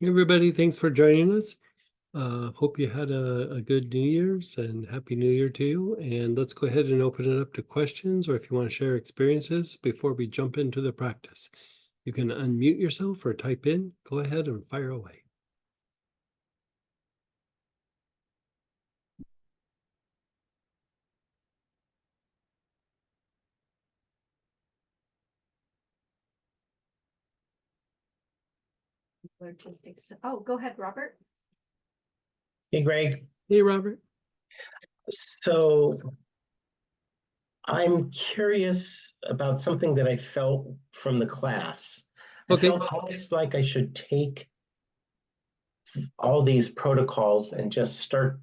Hey, everybody, thanks for joining us. Hope you had a good New Year's and Happy New Year to you. And let's go ahead and open it up to questions or if you want to share experiences before we jump into the practice. You can unmute yourself or type in. Go ahead and fire away. Logistics. Oh, go ahead, Robert. Hey, Greg. Hey, Robert. So I'm curious about something that I felt from the class. I Okay. felt almost like I should take all these protocols and just start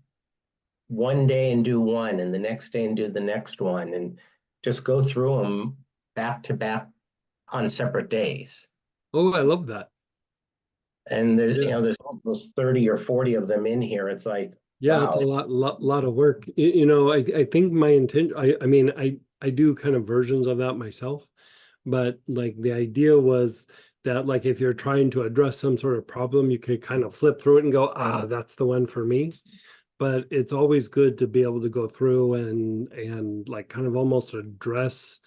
one day and do one, and the next day and do the next one, and just go through them back to back on separate days. Oh, I love that. And there's, Yeah. there's almost 30 or 40 of them in here. It's like, Yeah, it's a wow. lot of work. I think my intent, I mean, I do kind of versions of that myself, but like the idea was that like if you're trying to address some sort of problem, you could kind of flip through it and go, that's the one for me. But it's always good to be able to go through and like kind of almost address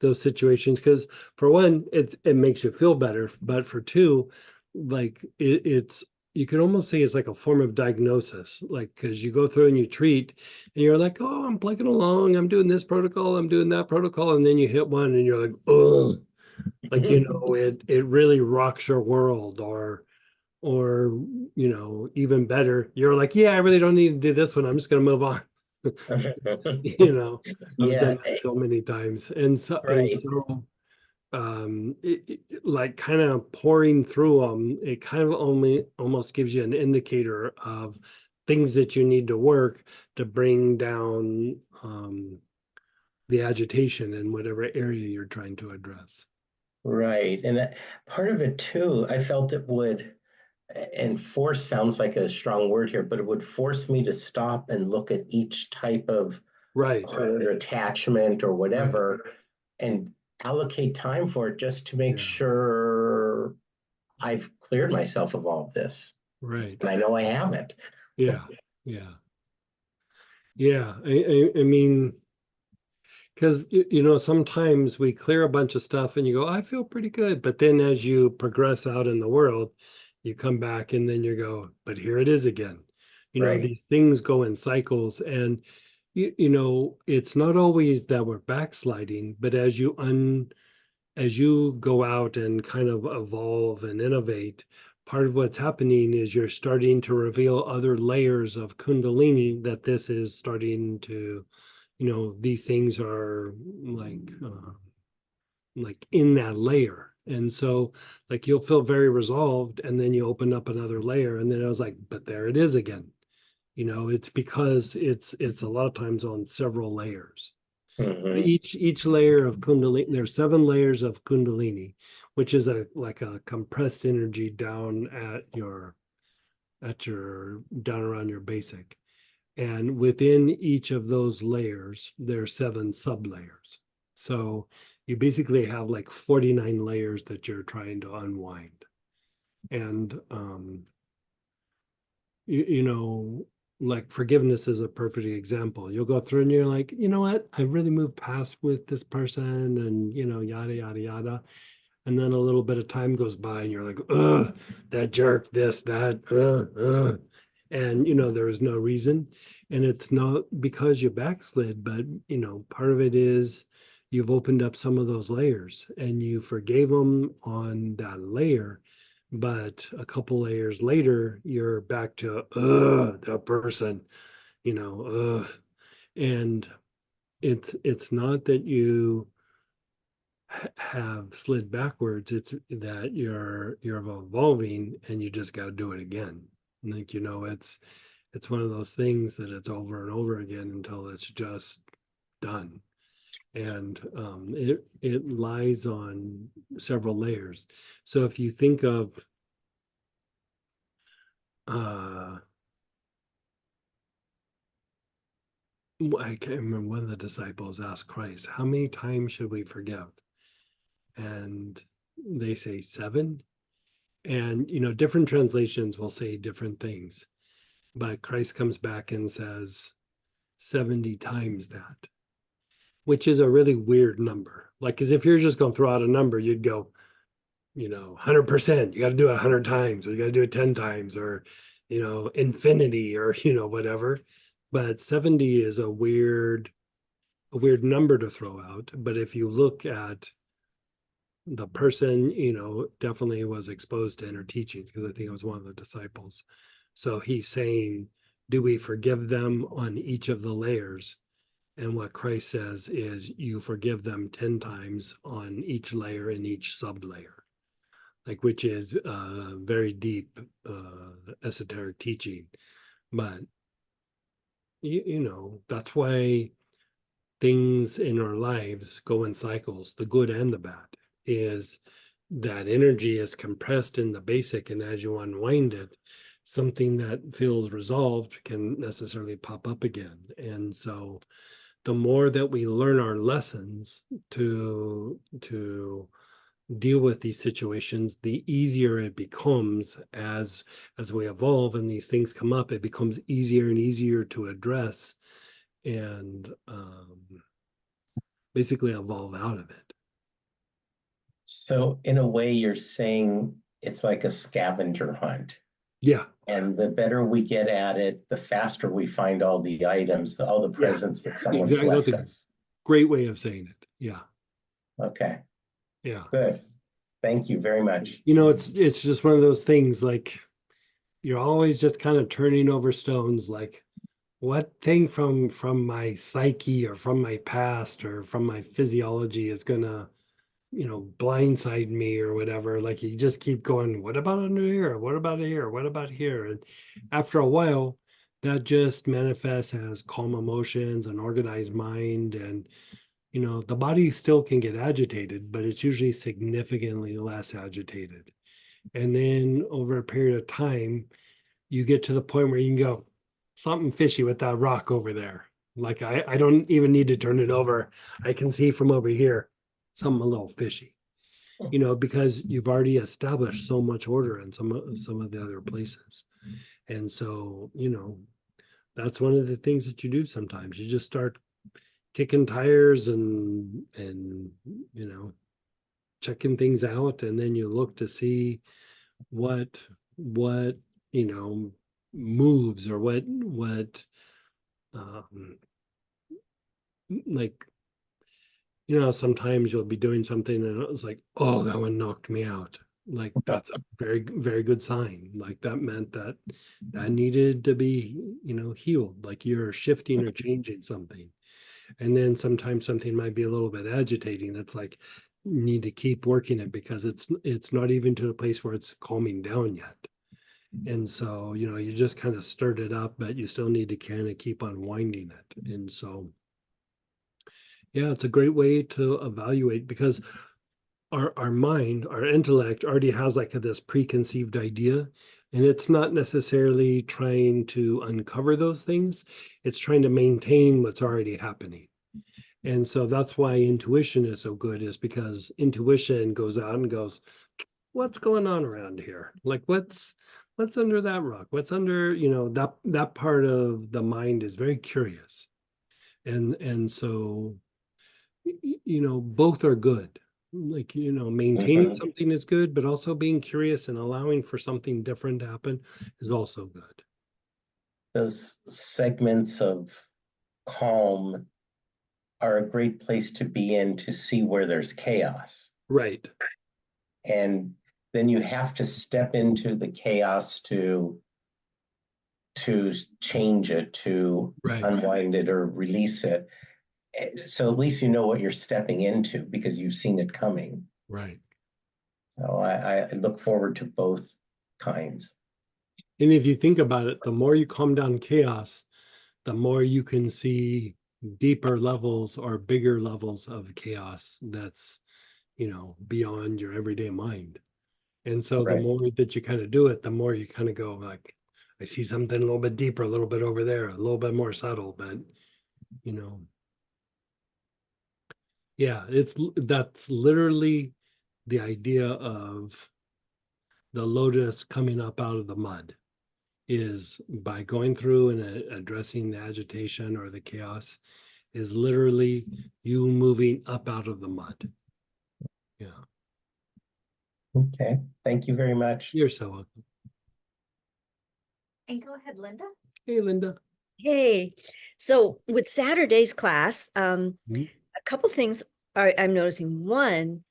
those situations because for one, it makes you feel better, but for two, like it's you can almost say it's like a form of diagnosis, like because you go through and you treat and you're like, oh, I'm plugging along, I'm doing this protocol, I'm doing that protocol, and then you hit one and you're like, oh, like it really rocks your world, or even better, you're like, yeah, I really don't need to do this one, I'm just going to move on. you know I've Yeah, done that so many times, and so right. like kind of pouring through them, it kind of only almost gives you an indicator of things that you need to work to bring down the agitation in whatever area you're trying to address. Right. And part of it too, I felt it would, and force sounds like a strong word here, but it would force me to stop and look at each type of Right. hurt or attachment or Right. whatever and allocate time for it just to make Yeah. sure I've cleared myself of all of this. Right. And I know I haven't. Yeah. Yeah. Yeah. I mean, because sometimes we clear a bunch of stuff and you go, I feel pretty good. But then as you progress out in the world, you come back and then you go, but here it is again. Right. These things go in cycles, and it's not always that we're backsliding, but as you go out and kind of evolve and innovate, part of what's happening is you're starting to reveal other layers of Kundalini that this is starting to, these things are like in that layer. And so like you'll feel very resolved and then you open up another layer and then I was like, but there it is again. It's because it's a lot of times on several layers. Hmm. Each layer of Kundalini, there's 7 layers of Kundalini, which is a like a compressed energy down at your down around your basic. And within each of those layers, there are 7 sub layers. So you basically have like 49 layers that you're trying to unwind. And you know, like forgiveness is a perfect example. You'll go through and you're like, you know what? I really moved past with this person and, yada, yada, yada. And then a little bit of time goes by and you're like, ugh, that jerk, this, that, and, there is no reason. And it's not because you backslid, but, part of it is you've opened up some of those layers and you forgave them on that layer, but a couple layers later you're back to that person, and it's not that you have slid backwards, it's that you're evolving and you just got to do it again. Like, it's one of those things that it's over and over again until it's just done. And it lies on several layers. So if you think of uh I can't remember, one of the disciples asked Christ, how many times should we forgive? And they say 7. And, different translations will say different things, but Christ comes back and says 70 times that, which is a really weird number. Like, because if you're just going to throw out a number, you'd go, 100%, you got to do it 100 times, or you got to do it 10 times, or, infinity, or, whatever. But 70 is a weird number to throw out. But if you look at the person, definitely was exposed to inner teachings, because I think it was one of the disciples. So he's saying, do we forgive them on each of the layers? And what Christ says is, you forgive them 10 times on each layer and each sub layer, like, which is very deep esoteric teaching. But that's why things in our lives go in cycles, the good and the bad, is that energy is compressed in the basic, and as you unwind it, something that feels resolved can necessarily pop up again. And so the more that we learn our lessons to deal with these situations, the easier it becomes as we evolve and these things come up. It becomes easier and easier to address and basically evolve out of it. So in a way, you're saying it's like a scavenger hunt. Yeah, And the better we get at it, the faster we find all the items, all the yeah, presents that someone's exactly. That's left a us. great way of saying it. Yeah, Okay, yeah. good. Thank you very much. It's just one of those things, like, you're always just kind of turning over stones, like, what thing from my psyche or from my past or from my physiology is gonna blindside me or whatever. Like, you just keep going, what about under here, what about here, what about here? And after a while, that just manifests as calm emotions, an organized mind. And the body still can get agitated, but it's usually significantly less agitated. And then over a period of time, you get to the point where you can go, something fishy with that rock over there. Like, I don't even need to turn it over. I can see from over here something a little fishy, because you've already established so much order in some of the other places. And so, that's one of the things that you do sometimes. You just start kicking tires and checking things out, and then you look to see what you know moves, or what um like, sometimes you'll be doing something and it was like, oh, that one knocked me out. Like, that's a very, very good sign. Like, that meant that needed to be, healed. Like, you're shifting or changing something. And then sometimes something might be a little bit agitating. It's like, you need to keep working it, because it's not even to the place where it's calming down yet. And so, you just kind of stirred it up, but you still need to kind of keep unwinding it. And so, yeah, it's a great way to evaluate, because our mind, our intellect already has like this preconceived idea, and it's not necessarily trying to uncover those things. It's trying to maintain what's already happening. And so that's why intuition is so good, is because intuition goes out and goes, what's going on around here? Like, what's under that rock? What's under, that part of the mind is very curious. And so, both are good. Like, maintaining Mhm. something is good, but also being curious and allowing for something different to happen is also good. Those segments of calm are a great place to be in to see where there's chaos. Right. And then you have to step into the chaos to change it, to Right. unwind it or release it. So at least you know what you're stepping into because you've seen it coming. Right. So I look forward to both kinds. And if you think about it, the more you calm down chaos, the more you can see deeper levels or bigger levels of chaos that's, beyond your everyday mind. And so the Right. more that you kind of do it, the more you kind of go, like, I see something a little bit deeper, a little bit over there, a little bit more subtle, but you know, yeah, that's literally the idea of the lotus coming up out of the mud is by going through and addressing the agitation or the chaos is literally you moving up out of the mud. Yeah. Okay, thank you very much. You're so welcome. And go ahead, Linda. Hey, Linda. Hey, so with Saturday's class, Mhm. a couple things I'm noticing. One,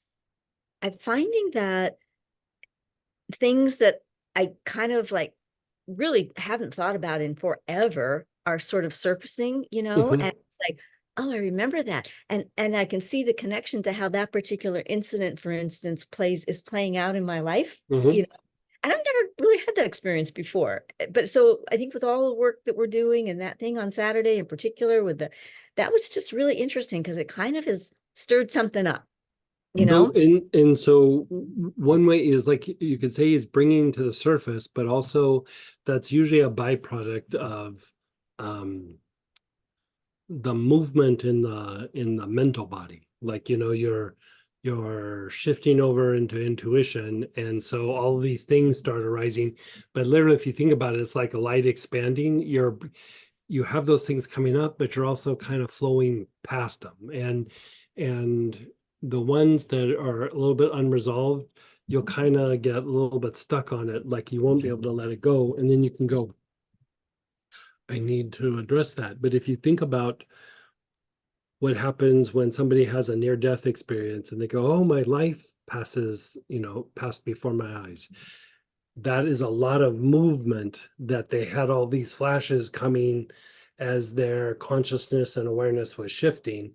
I'm finding that things that I kind of like really haven't thought about in forever are sort of surfacing, Mhm. and it's like, oh, I remember that. And I can see the connection to how that particular incident, for instance, is playing out in my life, Mhm. And I've never really had that experience before. But so I think with all the work that we're doing and that thing on Saturday in particular that was just really interesting because it kind of has stirred something up, And so one way is like you could say is bringing to the surface, but also that's usually a byproduct of um the movement in the mental body. Like, you're shifting over into intuition, and so all these things start arising. But literally, if you think about it, it's like a light expanding. You have those things coming up, but you're also kind of flowing past them. And the ones that are a little bit unresolved, you'll kind of get a little bit stuck on it, like you won't be able to let it go. And then you can go, I need to address that. But if you think about what happens when somebody has a near-death experience and they go, oh, my life passed before my eyes. That is a lot of movement that they had all these flashes coming as their consciousness and awareness was shifting.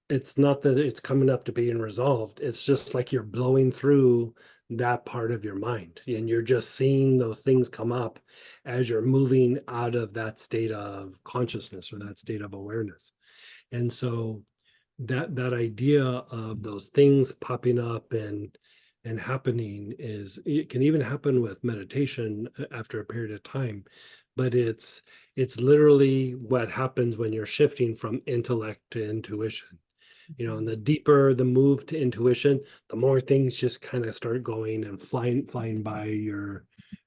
It's not that it's coming up to being resolved. It's just like you're blowing through that part of your mind and you're just seeing those things come up as you're moving out of that state of consciousness or that state of awareness. And so that idea of those things popping up and happening is, it can even happen with meditation after a period of time, but it's literally what happens when you're shifting from intellect to intuition. And the deeper the move to intuition, the more things just kind of start going and flying by your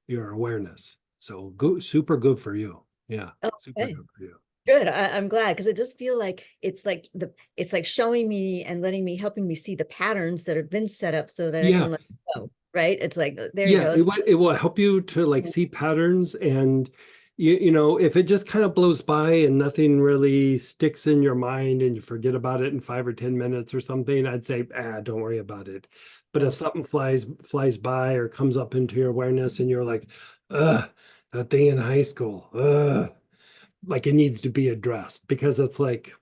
awareness. So super good for you. Yeah, super Okay. good for you. Good. I'm glad because it does feel like it's like showing me and helping me see the patterns that have been set up so that I Yeah. can let go. Right. It's like, there you Yeah, go. it will help you to like see patterns, and if it just kind of blows by and nothing really sticks in your mind and you forget about it in 5 or 10 minutes or something, I'd say, don't worry about it. But if something flies by or comes up into your awareness and you're like, that thing in high school, like it needs to be addressed, because it's like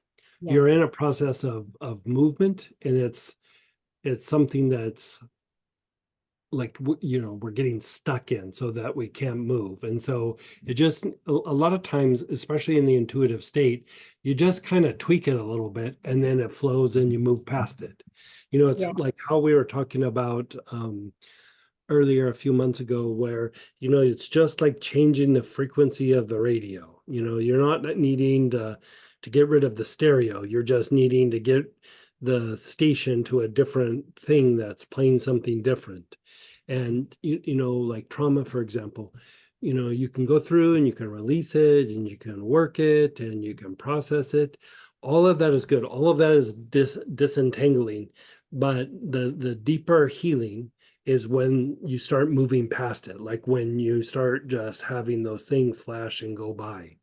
Yeah. you're in a process of movement, and it's something that's like we're getting stuck in so that we can't move. And so it just a lot of times, especially in the intuitive state, you just kind of tweak it a little bit and then it flows and you move past it. It's Yeah. like how we were talking about earlier a few months ago, where it's just like changing the frequency of the radio. You're not needing to get rid of the stereo, you're just needing to get the station to a different thing that's playing something different. And like trauma, for example, you can go through and you can release it and you can work it and you can process it. All of that is good, all of that is disentangling. But the deeper healing is when you start moving past it, like when you start just having those things flash and go by.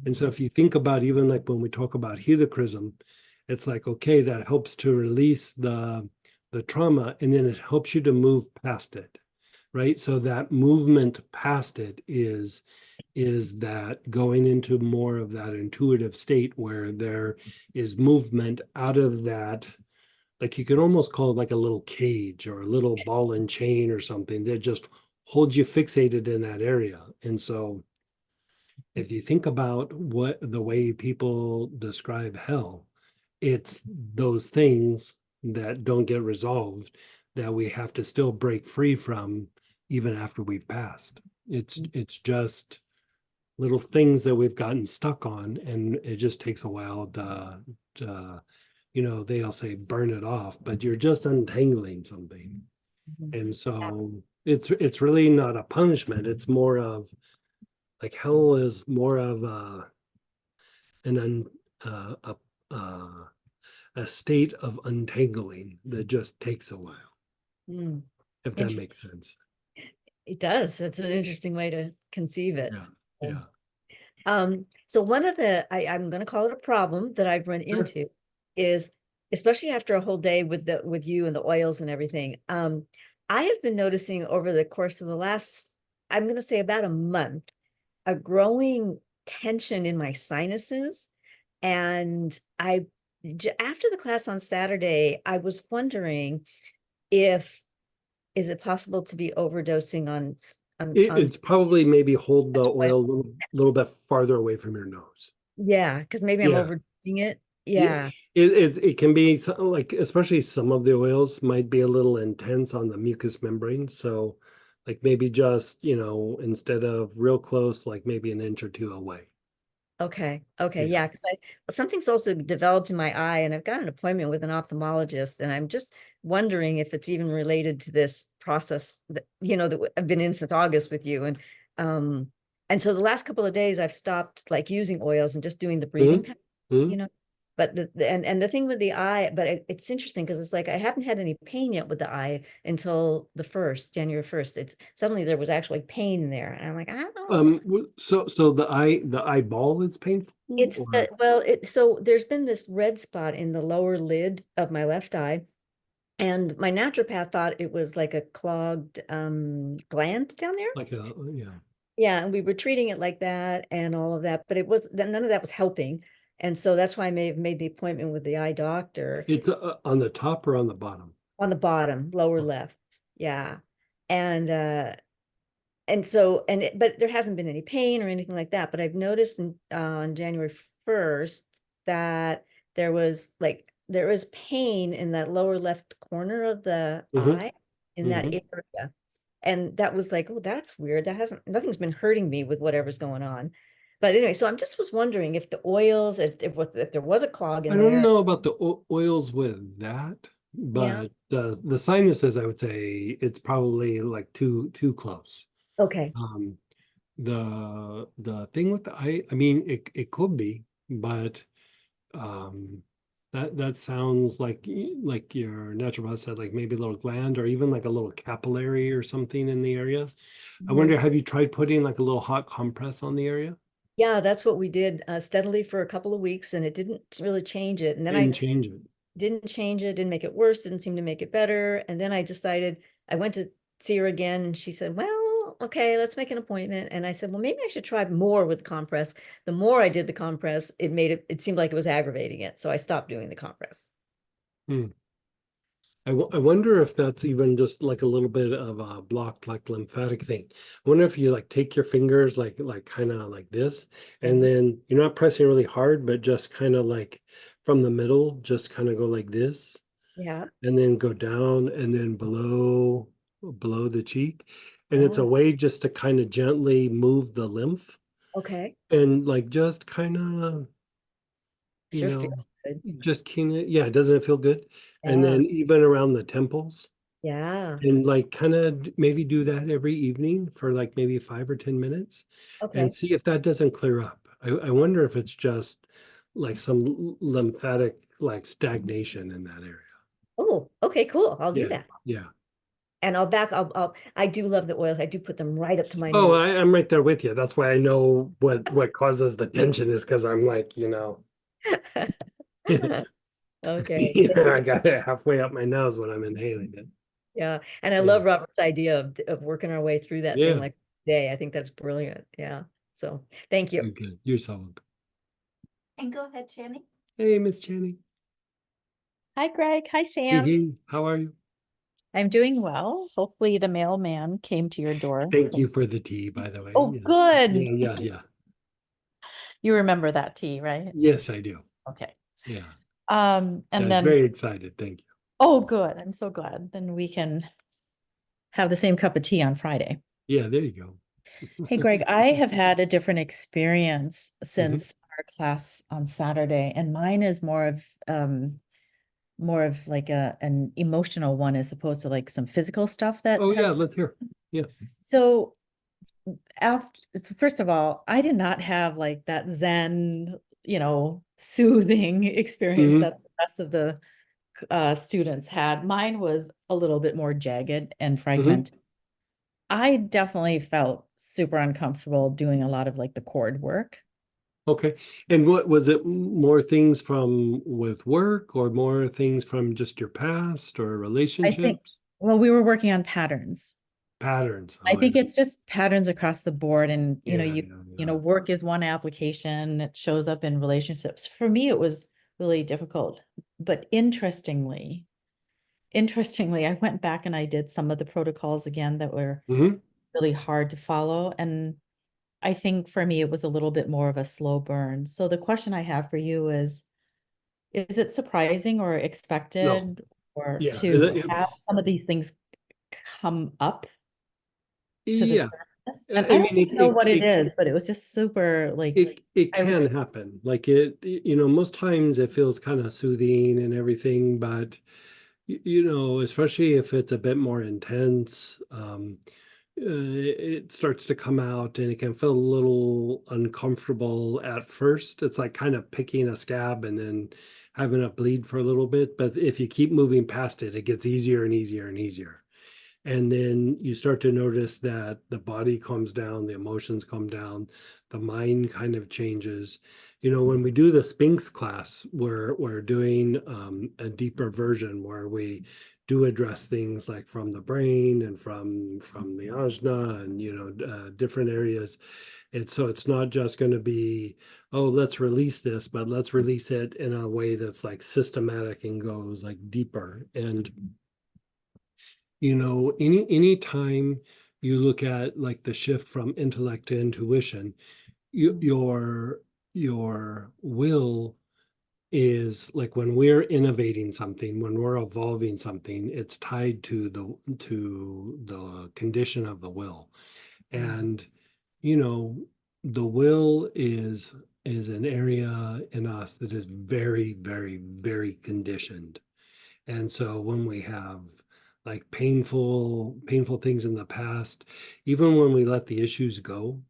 And so if you think about, even like when we talk about helichrysm, it's like, okay, that helps to release the trauma, and then it helps you to move past it, right? So that movement past it is that going into more of that intuitive state where there is movement out of that. Like you could almost call it like a little cage or a little ball and chain or something that just holds you fixated in that area. And so if you think about what the way people describe hell, it's those things that don't get resolved that we have to still break free from even after we've passed. It's just little things that we've gotten stuck on, and it just takes a while to they'll say burn it off, but you're just untangling something. Mhm. And so it's really not a punishment. It's more of like hell is more of an un, a state of untangling that just takes a while, Mm, if that makes sense. it does. It's an interesting way to conceive it. Yeah, yeah. So one of I'm gonna call it a problem that I've run Sure. into is, especially after a whole day with you and the oils and everything, I have been noticing over the course of the last, I'm gonna say about a month, a growing tension in my sinuses. And after the class on Saturday, I was wondering if, is it possible to be overdosing on It's probably maybe hold the oils? oil a little bit farther away from your nose. Yeah, because maybe I'm Yeah. overdoing it. Yeah, Yeah. it can be like, especially some of the oils might be a little intense on the mucous membrane. So like maybe just, instead of real close, like maybe an inch or two away. Okay. Okay. Yeah. Yeah. Because something's also developed in my eye, and I've got an appointment with an ophthalmologist, and I'm just wondering if it's even related to this process that I've been in since August with you. Um, and so the last couple of days I've stopped like using oils and just doing the breathing Mhm. patterns. Mhm. But and the thing with the eye, but it's interesting because it's like I haven't had any pain yet with the eye until January 1st. It's suddenly there was actually pain there. And I'm like, I don't know what's So the eyeball is painful, it's or so there's been this red spot in the lower lid of my left eye. And my naturopath thought it was like a clogged gland down there. like yeah. Yeah, and we were treating it like that and all of that, but none of that was helping. And so that's why I may have made the appointment with the eye doctor. It's on the top or on the bottom? On the bottom, lower Okay. left. Yeah. And so, but there hasn't been any pain or anything like that. But I've noticed on January 1st that there was pain in that lower left corner of the Mhm. eye, in that Mhm. area. And that was like, oh, that's weird. Nothing's been hurting me with whatever's going on. But anyway, so I'm just was wondering if the oils, if there was a clog I in don't there. know about the oils with that, Yeah. but the sinuses, I would say it's probably like too close. Okay. Um, the thing with the eye, I mean, it could be, but um, that sounds like your naturopath said, like maybe a little gland or even like a little capillary or something in the area. I Mhm. wonder, have you tried putting like a little hot compress on the area? Yeah, that's what we did steadily for a couple of weeks, and it didn't really change it. And then Didn't I change it. didn't change it, didn't make it worse, didn't seem to make it better. And then I decided, I went to see her again, and she said, well, okay, let's make an appointment. And I said, well, maybe I should try more with compress. The more I did the compress, it seemed like it was aggravating it. So I stopped doing the compress. Hmm. I wonder if that's even just like a little bit of a blocked like lymphatic thing. I wonder if you like take your fingers like kind of like this, and Mhm. then you're not pressing really hard, but just kind of like from the middle, just kind of go like this, Yeah. and then go down and then below the cheek. And it's a Oh, way just to kind of gently move the lymph okay. and like just kind of, you Sure know, feels good. just kind of, yeah, doesn't it feel good? And Yeah. then even around the temples. Yeah. And like kind of maybe do that every evening for like maybe 5 or 10 minutes and Okay. see if that doesn't clear up. I wonder if it's just like some lymphatic like stagnation in that area. Oh, okay, cool. I'll do Yeah, that. yeah. And I do love the oils. I do put them right up to my Oh, nose. I'm right there with you. That's why I know what causes the tension is because I'm like, Okay. I got it halfway up my nose when I'm inhaling it. Yeah. And I Yeah, love Robert's idea of working our way through that thing yeah. like day. I think that's brilliant. Yeah. So thank you. Okay, you're so welcome. And go ahead, Jenny. Hey, Miss Channing. Hi, Greg. Hi, Hey, Sam. hey, how are you? I'm doing well. Hopefully the mailman came to your door. Thank you for the tea, by the way. Oh, Yes. good. Yeah. You remember that tea, right? Yes, I do. Okay. Yeah. And I was then, very excited. Thank you. oh, good. I'm so glad. Then we can have the same cup of tea on Friday. Yeah, there you go. Hey, Greg, I have had a different experience Mm-hmm. since our class on Saturday, and mine is more of like an emotional one as opposed to like some physical stuff that Oh has. yeah, let's hear. So after, first of all, I did not have like that Zen, soothing experience Mhm. that the rest of the students had. Mine was a little bit more jagged and fragmented. I definitely felt super uncomfortable doing a lot of like the cord work. Okay. And what was it, more things from with work or more things from just your past or I think, relationships? well, we were working on patterns. Patterns. I Oh, think yeah. it's just patterns across the board. And, Yeah, work is one application. It shows up in relationships. For me, it was really difficult. But interestingly, I went back and I did some of the protocols again that were Mhm. really hard to follow. And I think for me, it was a little bit more of a slow burn. So the question I have for you is it surprising or No. expected or Yeah. to have some of these things come up to the Yeah. surface? I And I I don't mean, know what it is, but it was just super like it I was can just happen. Like most times it feels kind of soothing and everything, but especially if it's a bit more intense, it starts to come out and it can feel a little uncomfortable at first. It's like kind of picking a scab and then having it bleed for a little bit. But if you keep moving past it, it gets easier and easier and easier. And then you start to notice that the body calms down, the emotions calm down, the mind kind of changes. When we do the Sphinx class, we're doing a deeper version where we do address things like from the brain and from the ajna and different areas. And so it's not just going to be, oh, let's release this, but let's release it in a way that's like systematic and goes like deeper. And any time you look at like the shift from intellect to intuition, your will is like when we're innovating something, when we're evolving something, it's tied to the condition of the will. And you know the will is an area in us that is very, very, very conditioned. And so when we have like painful things in the past, even when we let the issues go,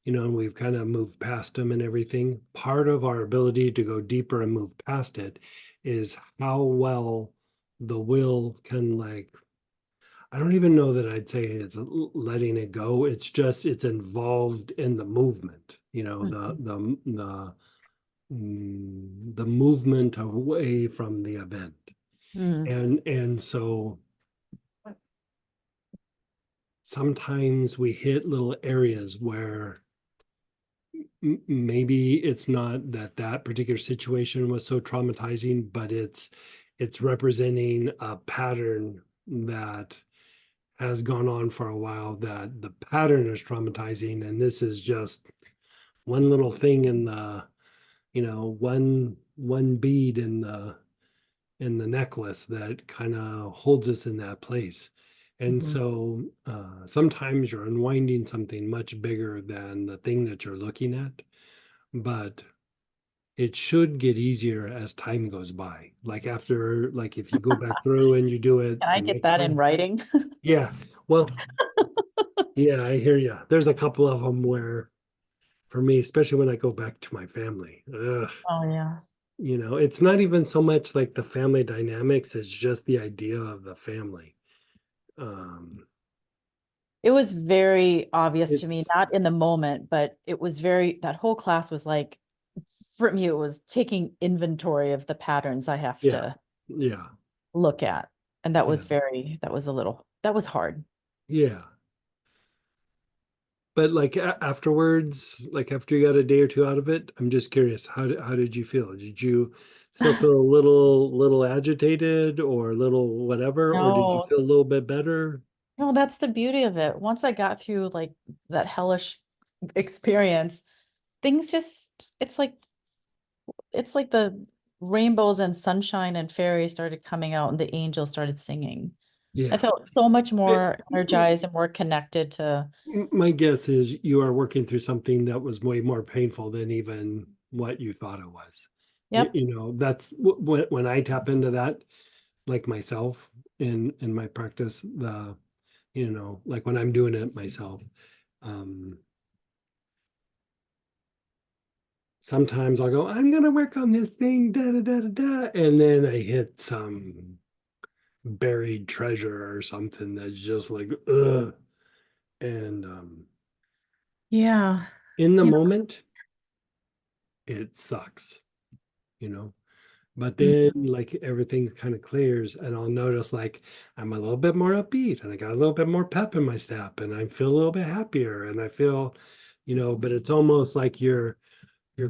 and we've kind of moved past them and everything, part of our ability to go deeper and move past it is how well the will can, like, I don't even know that I'd say it's letting it go. It's just it's involved in the movement, the movement away from the event. Mm, And so sometimes we hit little areas where maybe it's not that particular situation was so traumatizing, but it's representing a pattern that has gone on for a while, that the pattern is traumatizing, and this is just one little thing in the one bead in the necklace that kind of holds us in that place. And mhm. so sometimes you're unwinding something much bigger than the thing that you're looking at, but it should get easier as time goes by. Like after, like if you go back through and you do it Can I the get next that in time. writing? Yeah, well, yeah, I hear you. There's a couple of them where, for me, especially when I go back to my family, Oh, yeah. it's not even so much like the family dynamics, it's just the idea of the family. Um, It was very obvious to me, it's not in the moment, but it was that whole class was like, for me, it was taking inventory of the patterns I have yeah, to yeah, look at. And yeah, that was hard. yeah. But like afterwards, like after you got a day or two out of it, I'm just curious, how did you feel? Did you still feel a little agitated or a little whatever, or did you No, feel a little bit better? no, that's the beauty of it. Once I got through like that hellish experience, things just, it's like the rainbows and sunshine and fairies started coming out and the angels started singing. I Yeah. felt so much Eh, more energized and more connected to, My guess is you are working through something that was way more painful than even what you thought it was. yep. That's when I tap into that, like myself in my practice, like when I'm doing it myself. Um, Sometimes I'll go, I'm gonna work on this thing, da da da da da, and then I hit some buried treasure or something that's just like, ugh. And Yeah. in the You moment, it sucks, you know. But know, then like everything kind of clears and I'll notice like I'm a little bit more upbeat and I got a little bit more pep in my step and I feel a little bit happier and I feel, but it's almost like you're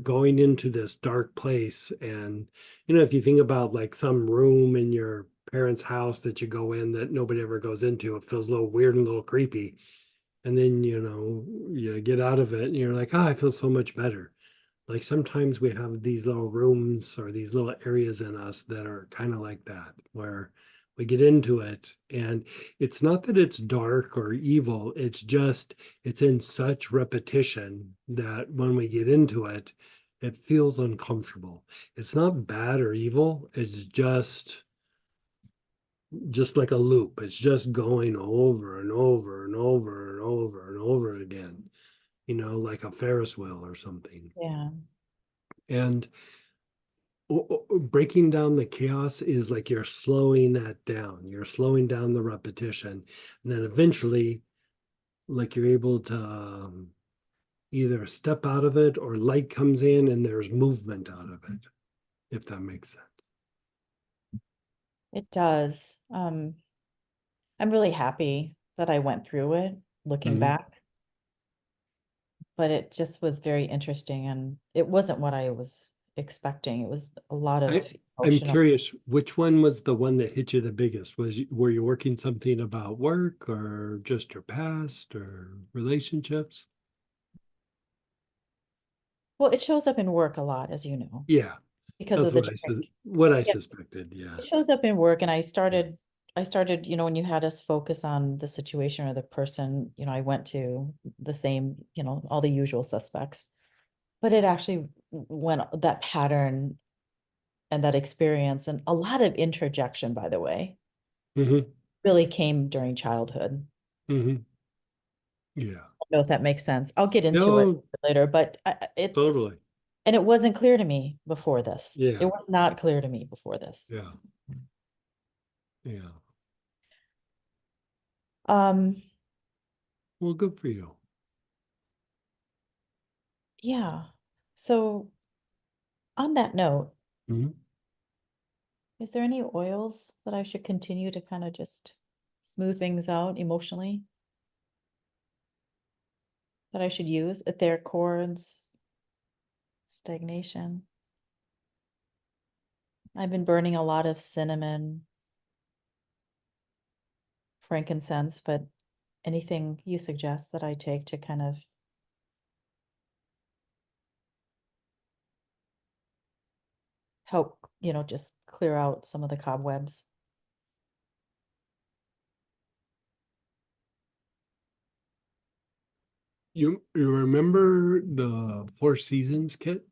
going into this dark place. And if you think about like some room in your parents' house that you go in that nobody ever goes into, it feels a little weird and a little creepy. And then you get out of it and you're like, oh, I feel so much better. Like sometimes we have these little rooms or these little areas in us that are kind of like that, where we get into it and it's not that it's dark or evil, it's just it's in such repetition that when we get into it, it feels uncomfortable. It's not bad or evil, it's just like a loop. It's just going over and over and over and over and over again, like a Ferris wheel or something. yeah. And breaking down the chaos is like you're slowing that down. You're slowing down the repetition. And then eventually, like you're able to either step out of it or light comes in and there's movement out of it, if that makes sense. It does. I'm really happy that I went through it, looking Mhm. back, but it just was very interesting and it wasn't what I was expecting. It was a lot I, of I'm emotional. curious, which one was the one that hit you the biggest? Were you working something about work or just your past or relationships? Well, it shows up in work a lot, as you know, Yeah, because that's of the different. what I Yeah, suspected. Yeah. it shows up in work, and I started, when you had us focus on the situation or the person, I went to the same, all the usual suspects. But it actually went that pattern and that experience and a lot of interjection, by the way, Hmm. really came during childhood. Hmm. Yeah. I don't know if that makes sense. I'll get into it No, later, but totally. and it wasn't clear to me before this. It Yeah. was not clear to me before this. Yeah. Yeah. Um, Well, good for you. yeah. So on that note, Mhm. is there any oils that I should continue to kind of just smooth things out emotionally that I should use? Etheric chords, stagnation. I've been burning a lot of cinnamon, frankincense, but anything you suggest that I take to kind of help, just clear out some of the cobwebs. You remember the Four Seasons kit?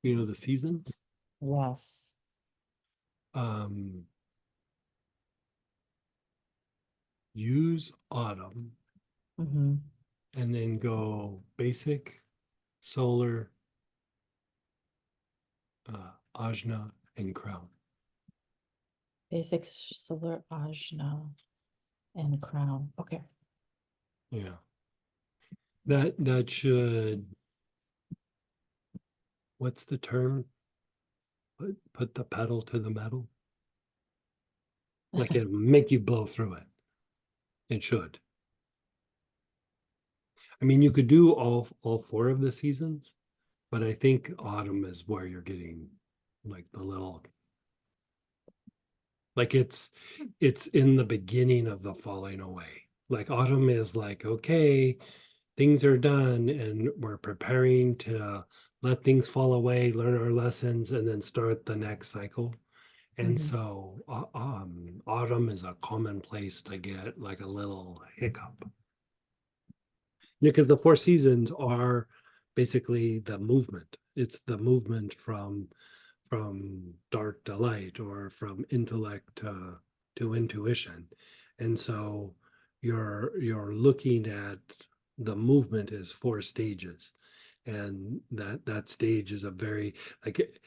The seasons? Yes. Um, Use autumn Mm-hmm. and then go basic, solar, ajna, and crown. Basic solar ajna and crown. Okay. Yeah. That should, what's the term? Put the pedal to the metal. Like it'll make you blow through it. It should. I mean, you could do all four of the seasons, but I think autumn is where you're getting like the little, like it's in the beginning of the falling away. Like autumn is like, okay, things are done and we're preparing to let things fall away, learn our lessons, and then start the next cycle. And Mhm. so autumn is a common place to get like a little hiccup. Because the four seasons are basically the movement. It's the movement from dark to light or from intellect to intuition. And so, you're looking at the movement is 4 stages, and that stage is a very like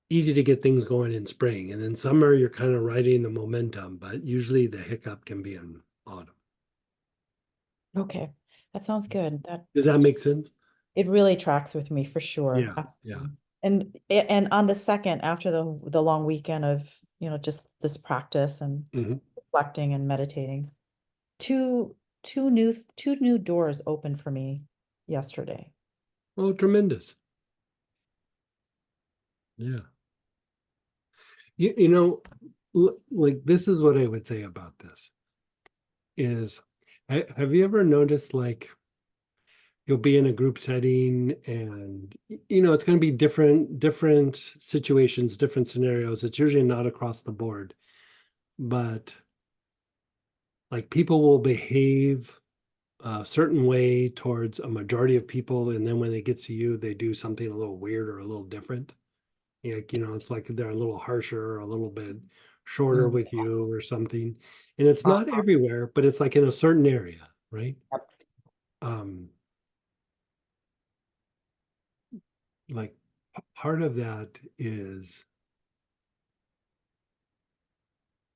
easy to get things going in spring, and then summer you're kind of riding the momentum, but usually the hiccup can be in autumn. Okay, that sounds good. That Does that make sense? it really tracks with me for sure. Yeah, Absolutely. And on the second, after the long weekend of, just this practice and Mhm. reflecting and meditating, two new doors opened for me yesterday. Well, tremendous. Yeah. You know, like this is what I would say about this is, have you ever noticed like you'll be in a group setting and it's going to be different situations, different scenarios. It's usually not across the board, but like people will behave a certain way towards a majority of people, and then when it gets to you, they do something a little weird or a little different. Like, it's like they're a little harsher or a little bit shorter Mm. with you or something. And it's not everywhere, but it's like in a certain area, right? Yep. Um, like part of that is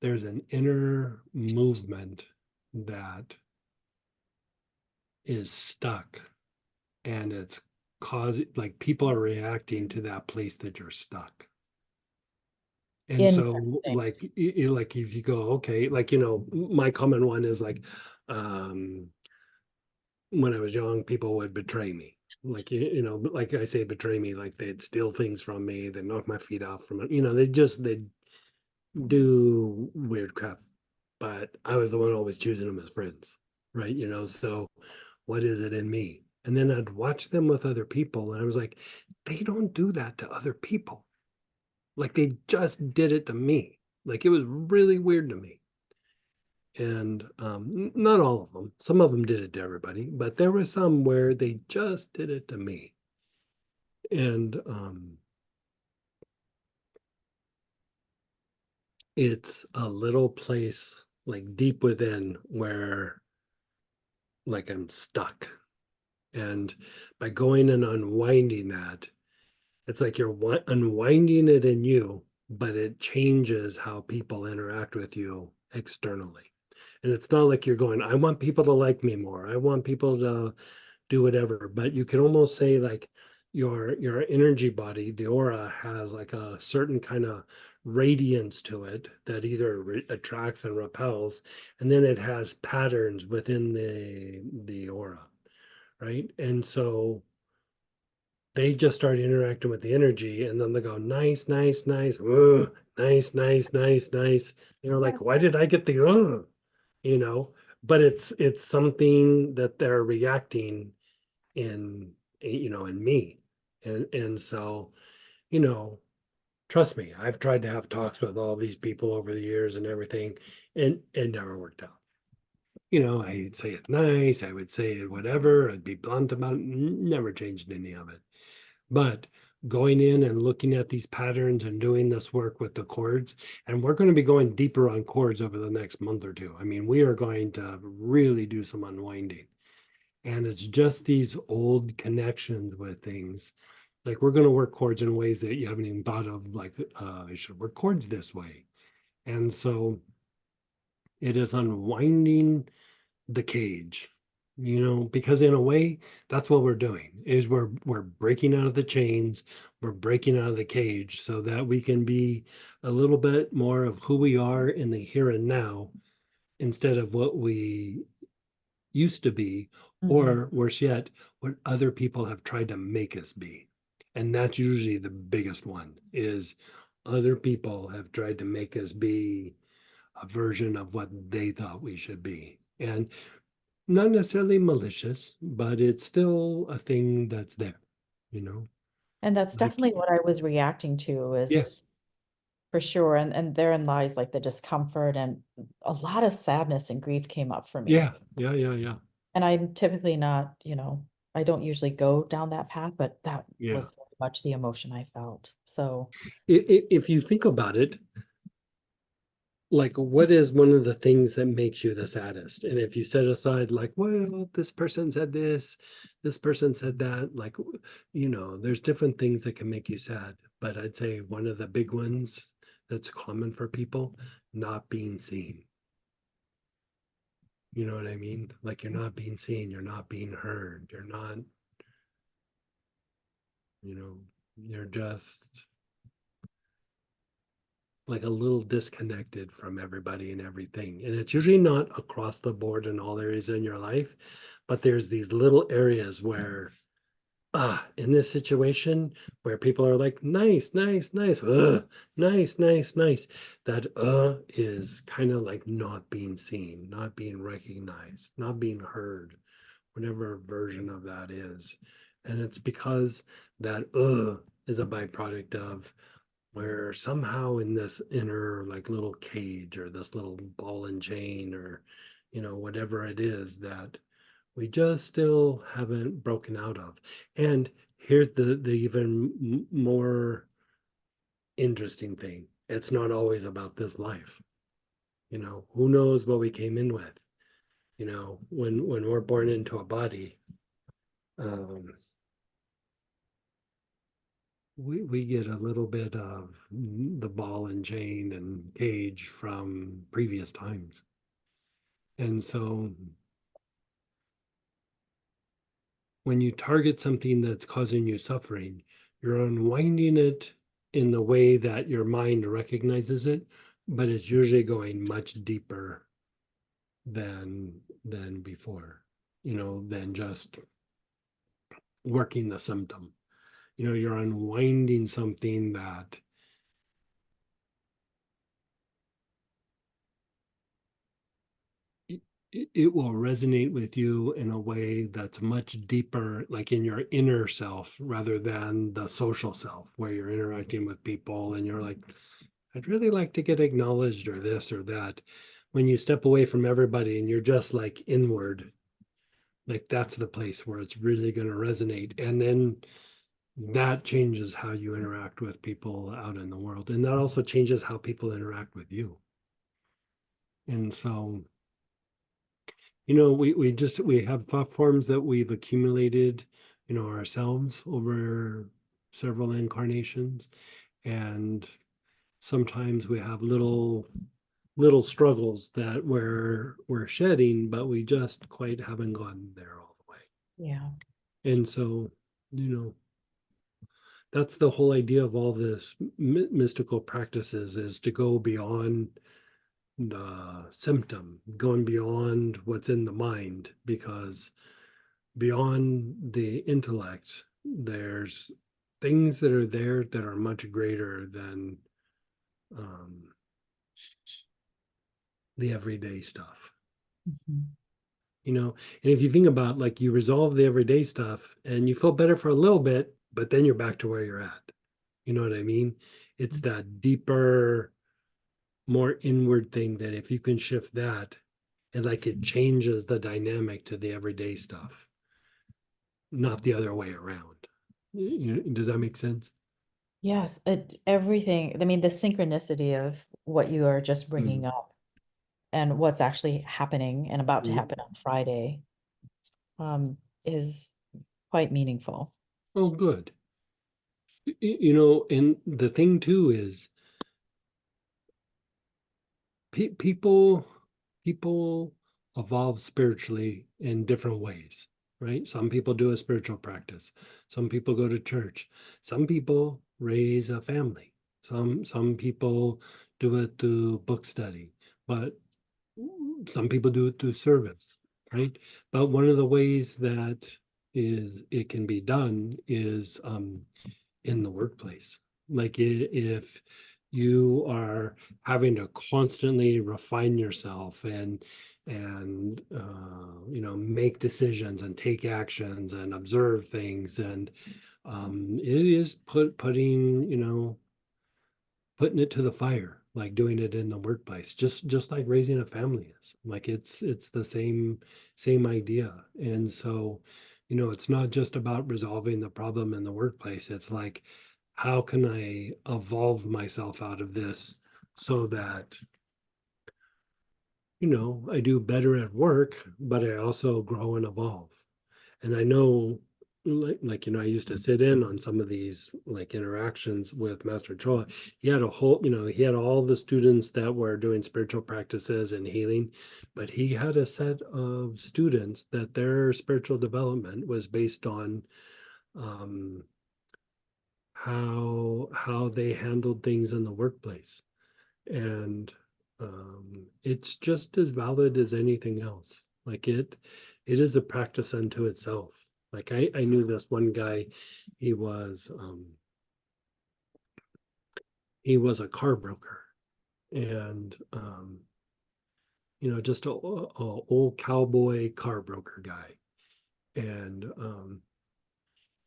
there's an inner movement that is stuck, and it's causing like people are reacting to that place that you're stuck. And so Interesting. like like if you go, okay, like my common one is like um when I was young, people would betray me. Like like I say betray me, like they'd steal things from me, they'd knock my feet off from it, they'd do weird crap. But I was the one always choosing them as friends, right? So what is it in me? And then I'd watch them with other people, and I was like, they don't do that to other people. Like they just did it to me. Like it was really weird to me. And not all of them. Some of them did it to everybody, but there were some where they just did it to me. And it's a little place like deep within where like I'm stuck. And by going and unwinding that, it's like you're unwinding it in you, but it changes how people interact with you externally. And it's not like you're going, I want people to like me more. I want people to do whatever. But you can almost say like your energy body, the aura has like a certain kind of radiance to it that either attracts and repels, and then it has patterns within the aura, right? And so they just start interacting with the energy, and then they go nice, nice, nice, nice, nice, nice, nice. Like, why did I get the you know? But it's something that they're reacting in in me, and so you know, trust me, I've tried to have talks with all these people over the years and everything, and it never worked out. I'd say it nice, I would say it whatever, I'd be blunt about it, never changed any of it. But going in and looking at these patterns and doing this work with the chords, and we're going to be going deeper on chords over the next month or two. I mean, we are going to really do some unwinding. And it's just these old connections with things. Like we're going to work chords in ways that you haven't even thought of, like I should work chords this way. And so it is unwinding the cage, because in a way that's what we're doing is we're breaking out of the chains, we're breaking out of the cage so that we can be a little bit more of who we are in the here and now instead of what we used to be, or worse yet, what other people have tried to make us be. And that's usually the biggest one is other people have tried to make us be a version of what they thought we should be. And not necessarily malicious, but it's still a thing that's there, you know? And that's Like, definitely what I was reacting to yeah, is for sure. And therein lies like the discomfort and a lot of sadness and grief came up for me. yeah. And I'm typically not, I don't usually go down that path, but that Yeah. was very much the emotion I felt. So If you think about it, like what is one of the things that makes you the saddest? And if you set aside like, well, this person said this person said that, like, you know, there's different things that can make you sad. But I'd say one of the big ones that's common for people, not being seen. You know what I mean? Like you're not being seen, you're not being heard, you're not, you know, you're just like a little disconnected from everybody and everything. And it's usually not across the board in all areas in your life, but there's these little areas where, in this situation where people are like, nice, nice, nice, nice, nice, nice. That is kind of like not being seen, not being recognized, not being heard, whatever version of that is. And it's because that is a byproduct of where somehow in this inner like little cage or this little ball and chain or you know whatever it is that we just still haven't broken out of. And here's the even more interesting thing, it's not always about this life. You know, who knows what we came in with. You know, when we're born into a body, um we get a little bit of the ball and chain and cage from previous times. And so when you target something that's causing you suffering, you're unwinding it in the way that your mind recognizes it, but it's usually going much deeper than before, you know, than just working the symptom. You know, you're unwinding something that it will resonate with you in a way that's much deeper, like in your inner self, rather than the social self, where you're interacting with people and you're like, I'd really like to get acknowledged or this or that. When you step away from everybody and you're just like inward, like that's the place where it's really going to resonate. And then that changes how you interact with people out in the world. And that also changes how people interact with you. And so you know, we have thought forms that we've accumulated, you know, ourselves over several incarnations. And sometimes we have little struggles that we're shedding, but we just quite haven't gotten there all the way. Yeah. And so, you know, that's the whole idea of all this mystical practices, is to go beyond the symptom, going beyond what's in the mind, because beyond the intellect, there's things that are there that are much greater than um, the everyday stuff. Mhm. You know, and if you think about like you resolve the everyday stuff and you feel better for a little bit, but then you're back to where you're at. You know what I mean? It's that deeper, more inward thing that if you can shift that, and like it changes the dynamic to the everyday stuff, not the other way around. Does that make sense? Yes, everything. I mean, the synchronicity of what you are just bringing up and what's actually happening and about to Mhm. happen on Friday, is quite meaningful. Oh, good. You know, and the thing too is people evolve spiritually in different ways, right? Some people do a spiritual practice. Some people go to church. Some people raise a family. Some people do it through book study, but some people do it through service, right? But one of the ways that is it can be done is in the workplace. Like if you are having to constantly refine yourself and you know make decisions and take actions and observe things, and it is putting you know putting it to the fire, like doing it in the workplace, just like raising a family is. Like it's the same idea. And so, you know, it's not just about resolving the problem in the workplace. It's like, how can I evolve myself out of this so that you know, I do better at work, but I also grow and evolve. And I know, you know, I used to sit in on some of these like interactions with Master Choa. He had a whole, you know, he had all the students that were doing spiritual practices and healing, but he had a set of students that their spiritual development was based on um, how they handled things in the workplace. And it's just as valid as anything else. Like it is a practice unto itself. Like I knew this one guy, he was he was a car broker, and you know, just a old cowboy car broker guy. And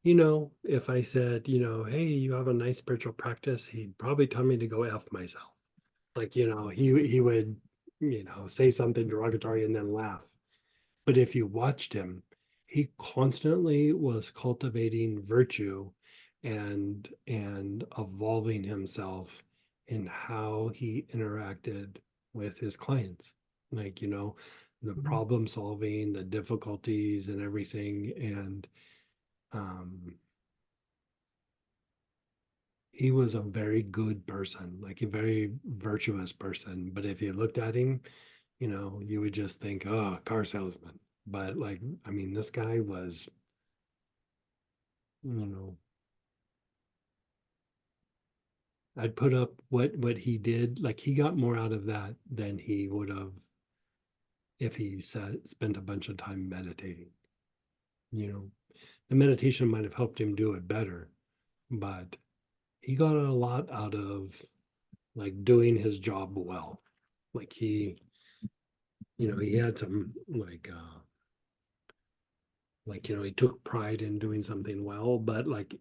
you know, if I said, you know, hey, you have a nice spiritual practice, he'd probably tell me to go F myself. Like, you know, he would, you know, say something derogatory and then laugh. But if you watched him, he constantly was cultivating virtue and evolving himself in how he interacted with his clients. Like, you know, the problem solving, the difficulties and everything. And um he was a very good person, like a very virtuous person. But if you looked at him, you know, you would just think, oh, car salesman. But like, I mean, this guy was, you know, I'd put up what he did. Like he got more out of that than he would have if he spent a bunch of time meditating. You know, the meditation might have helped him do it better, but he got a lot out of like doing his job well. Like he, you know, he had some like, you know, he took pride in doing something well, but like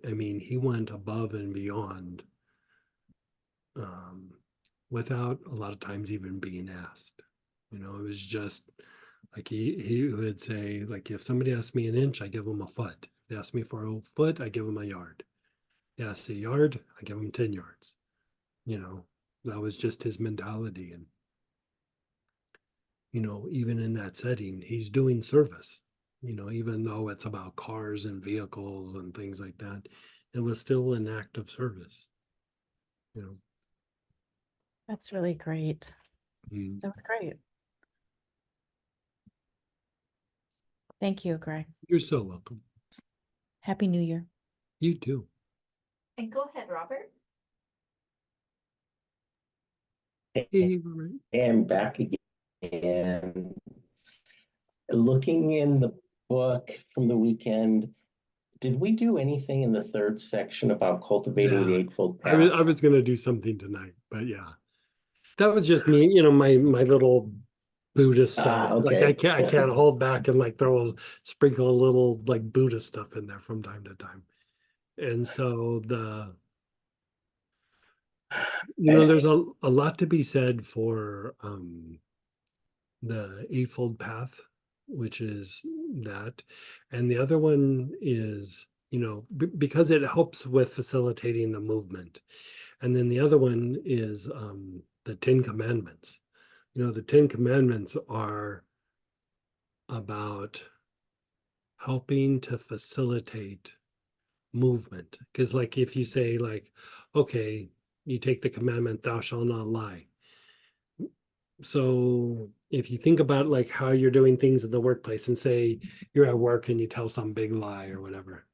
I mean, he went above and beyond um without a lot of times even being asked. You know, it was just like he would say, like, if somebody asks me an inch, I give them a foot. If they ask me for a foot, I give them a yard. They ask a yard, I give them 10 yards. You know, that was just his mentality. And you know, even in that setting, he's doing service, you know, even though it's about cars and vehicles and things like that, it was still an act of service, you know. That's really great. Mm. That was great. Thank you, Greg. You're so welcome. Happy New Year. You too. And go ahead, Robert. Hey, Robert. And back again. Looking in the book from the weekend, did we do anything in the third section about cultivating the Yeah, Eightfold I was Path? I was gonna do something tonight, but yeah, that was just me, you know, my little Buddhist self. Like Okay. I can't hold back and like throw a sprinkle a little like Buddhist stuff in there from time to time. And so you know, there's a lot to be said for the Eightfold Path, which is that. And the other one is, you know, because it helps with facilitating the movement. And then the other one is the Ten Commandments. You know, the Ten Commandments are about helping to facilitate movement. Because, like, if you say, like, okay, you take the commandment, thou shalt not lie. So if you think about like how you're doing things in the workplace and say you're at work and you tell some big lie or whatever,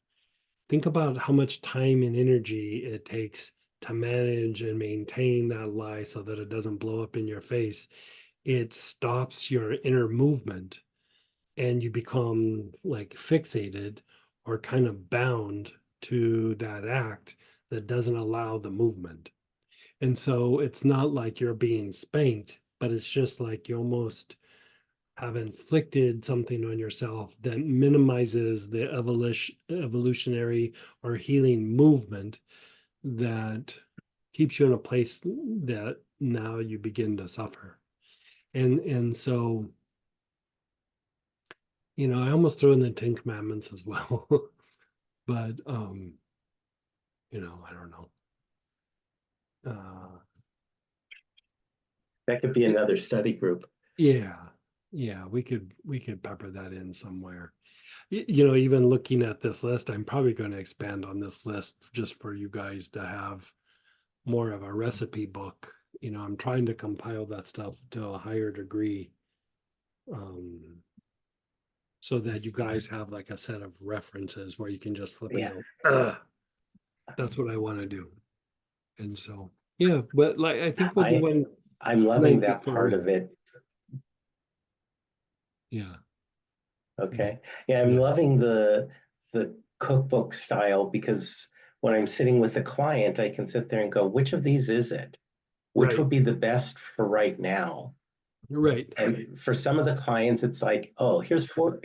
think about how much time and energy it takes to manage and maintain that lie so that it doesn't blow up in your face. It stops your inner movement and you become like fixated or kind of bound to that act that doesn't allow the movement. And so it's not like you're being spanked, but it's just like you almost have inflicted something on yourself that minimizes the evolutionary or healing movement that keeps you in a place that now you begin to suffer. And so, you know, I almost threw in the Ten Commandments as well. But you know, I don't know. That could be another study group. Yeah, yeah, we could pepper that in somewhere. You know, even looking at this list, I'm probably going to expand on this list just for you guys to have more of a recipe book. You know, I'm trying to compile that stuff to a higher degree. So that you guys have like a set of references where you can just flip and Yeah. go, "Ugh, that's what I want to do." And so, yeah, but like I think we'll do one I'm loving night that before part we, of it. yeah, Okay. Yeah, I'm yeah, loving the cookbook style because when I'm sitting with a client, I can sit there and go, which of these is it? Which right, would be the best for right now? right. And for some of the clients, it's like, oh, here's four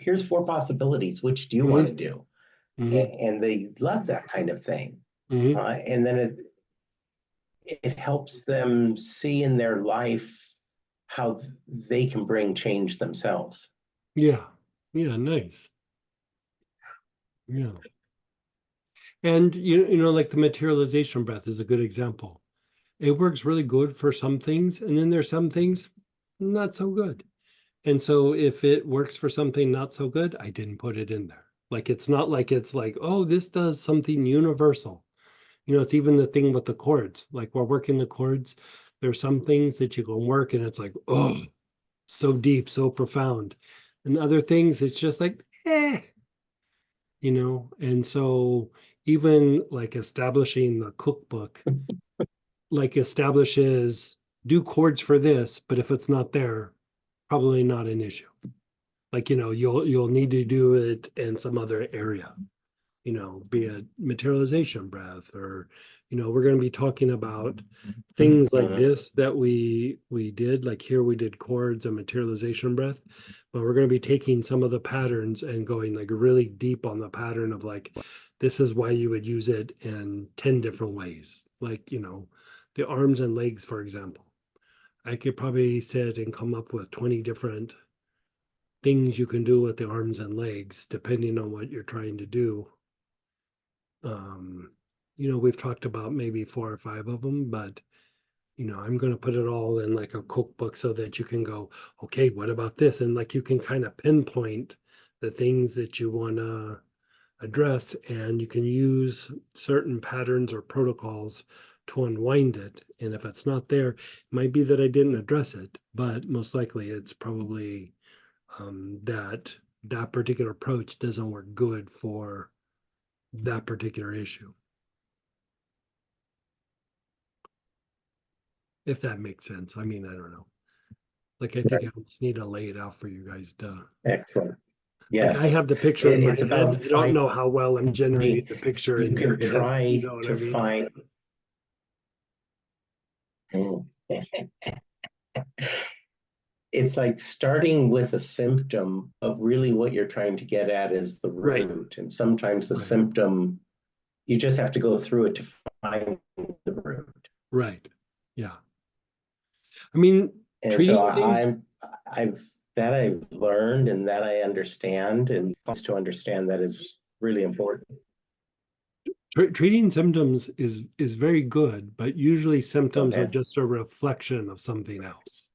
possibilities. Which do you want to Hmm. do? Hmm. And they love that kind of thing. Hmm. And then it helps them see in their life how they can bring change themselves. Yeah, yeah, nice. Yeah. And you know, like the materialization breath is a good example. It works really good for some things, and then there's some things not so good. And so if it works for something not so good, I didn't put it in there. Like it's not like it's like, oh, this does something universal. You know, it's even the thing with the chords. Like we're working the chords. There's some things that you can work and it's like, oh, so deep, so profound. And other things, it's just like, you know. And so even like establishing the cookbook, like establishes do chords for this, but if it's not there, probably not an issue. Like, you know, you'll need to do it in some other area, you know, be it materialization breath, or, you know, we're going to be talking about things like Mhm. this that we did, like here we did chords and materialization breath, but we're going to be taking some of the patterns and going like really deep on the pattern of like, this is why you would use it in 10 different ways. Like, you know, the arms and legs, for example. I could probably sit and come up with 20 different things you can do with the arms and legs, depending on what you're trying to do. Um, you know, we've talked about maybe 4 or 5 of them, but you know, I'm going to put it all in like a cookbook so that you can go, okay, what about this? And like you can kind of pinpoint the things that you want to address, and you can use certain patterns or protocols to unwind it. And if it's not there, it might be that I didn't address it, but most likely it's probably that that particular approach doesn't work good for that particular issue, if that makes sense. I mean, I don't know. Like, I think I almost need to lay it out for you guys to, Excellent. like, I Yes. have the picture in my It's head. about I don't know finding, how well I'm generating the picture you in your can head. You try know what I to mean? find. It's like starting with a symptom of really what you're trying to get at is the Right, root. And sometimes the right, symptom, you just have to go through it to find the root. right. Yeah. I mean, And so treating things, I've learned and that I understand and to understand that is really important. treating symptoms is very good, but usually Go symptoms are ahead. just a reflection of something else.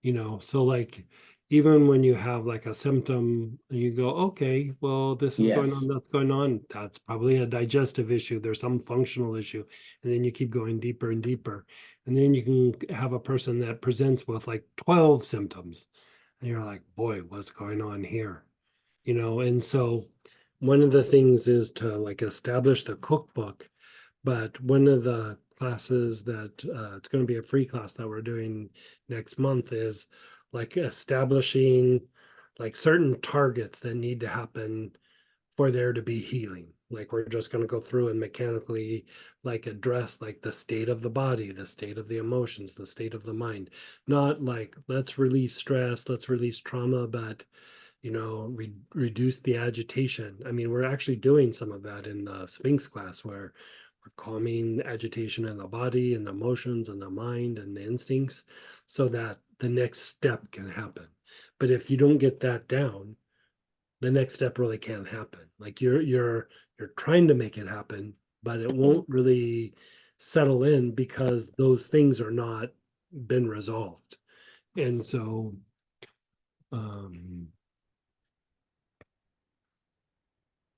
You know, so like even when you have like a symptom and you go, okay, well, this is going on, Yes. that's going on, that's probably a digestive issue, there's some functional issue, and then you keep going deeper and deeper, and then you can have a person that presents with like 12 symptoms, and you're like, boy, what's going on here? You know, and so one of the things is to like establish the cookbook. But one of the classes that it's going to be a free class that we're doing next month is like establishing like certain targets that need to happen for there to be healing. Like we're just going to go through and mechanically like address like the state of the body, the state of the emotions, the state of the mind. Not like let's release stress, let's release trauma, but you know, reduce the agitation. I mean, we're actually doing some of that in the Sphinx class where we're calming agitation in the body and the emotions and the mind and the instincts so that the next step can happen. But if you don't get that down, the next step really can't happen. Like you're trying to make it happen, but it won't really settle in because those things are not been resolved. And so, um,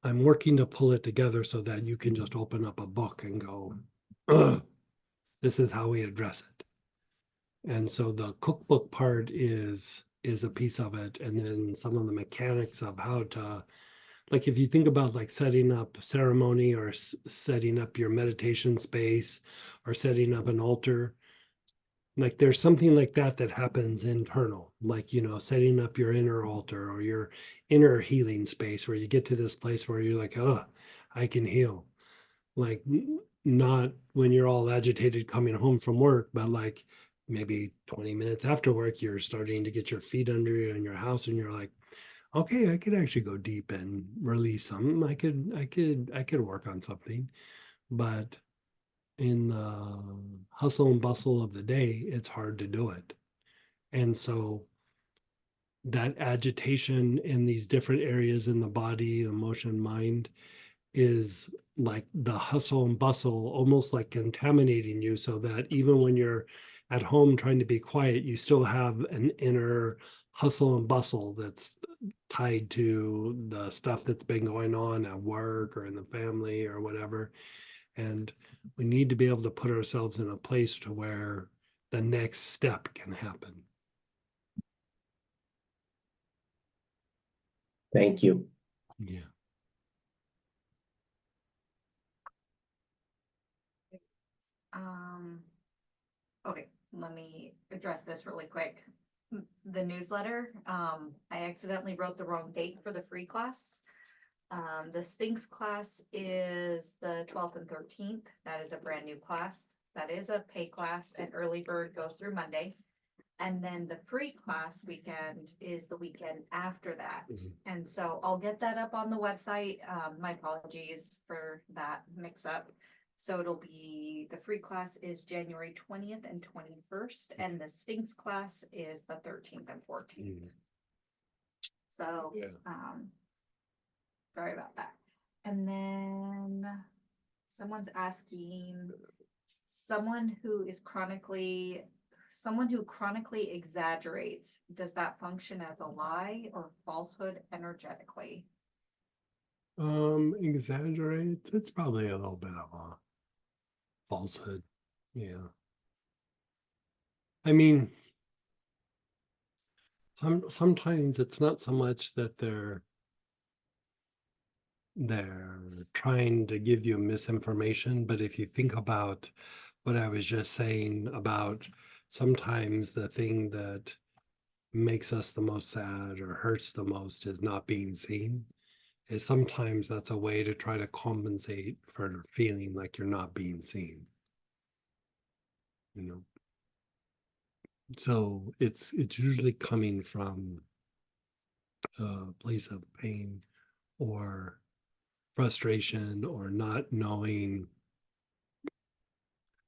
I'm working to pull it together so that you can just open up a book and go, "Ugh, this is how we address it." And so the cookbook part is a piece of it, and then some of the mechanics of how to, like, if you think about like setting up ceremony or setting up your meditation space or setting up an altar, like there's something like that that happens internal, like, you know, setting up your inner altar or your inner healing space where you get to this place where you're like, oh, I can heal. Like not when you're all agitated coming home from work, but like maybe 20 minutes after work, you're starting to get your feet under you in your house and you're like, okay, I could actually go deep and release some. I could work on something. But in the hustle and bustle of the day, it's hard to do it. And so that agitation in these different areas in the body, emotion, mind is like the hustle and bustle, almost like contaminating you, so that even when you're at home trying to be quiet, you still have an inner hustle and bustle that's tied to the stuff that's been going on at work or in the family or whatever. And we need to be able to put ourselves in a place to where the next step can happen. Thank you. Yeah. Okay, let me address this really quick. The newsletter, I accidentally wrote the wrong date for the free class. The Sphinx class is the 12th and 13th. That is a brand new class. That is a pay class, and early bird goes through Monday. And then the free class weekend is the weekend after that. Mhm. And so I'll get that up on the website. My apologies for that mix up. So it'll be, the free class is January 20th and 21st, and the Sphinx class is the 13th and 14th. Mhm. So, Yeah. sorry about that. And then someone's asking, someone who chronically exaggerates, does that function as a lie or falsehood energetically? Exaggerate. It's probably a little bit of a falsehood. Yeah. I mean, sometimes it's not so much that they're trying to give you misinformation, but if you think about what I was just saying about sometimes the thing that makes us the most sad or hurts the most is not being seen, is sometimes that's a way to try to compensate for feeling like you're not being seen. You know, so it's usually coming from a place of pain or frustration or not knowing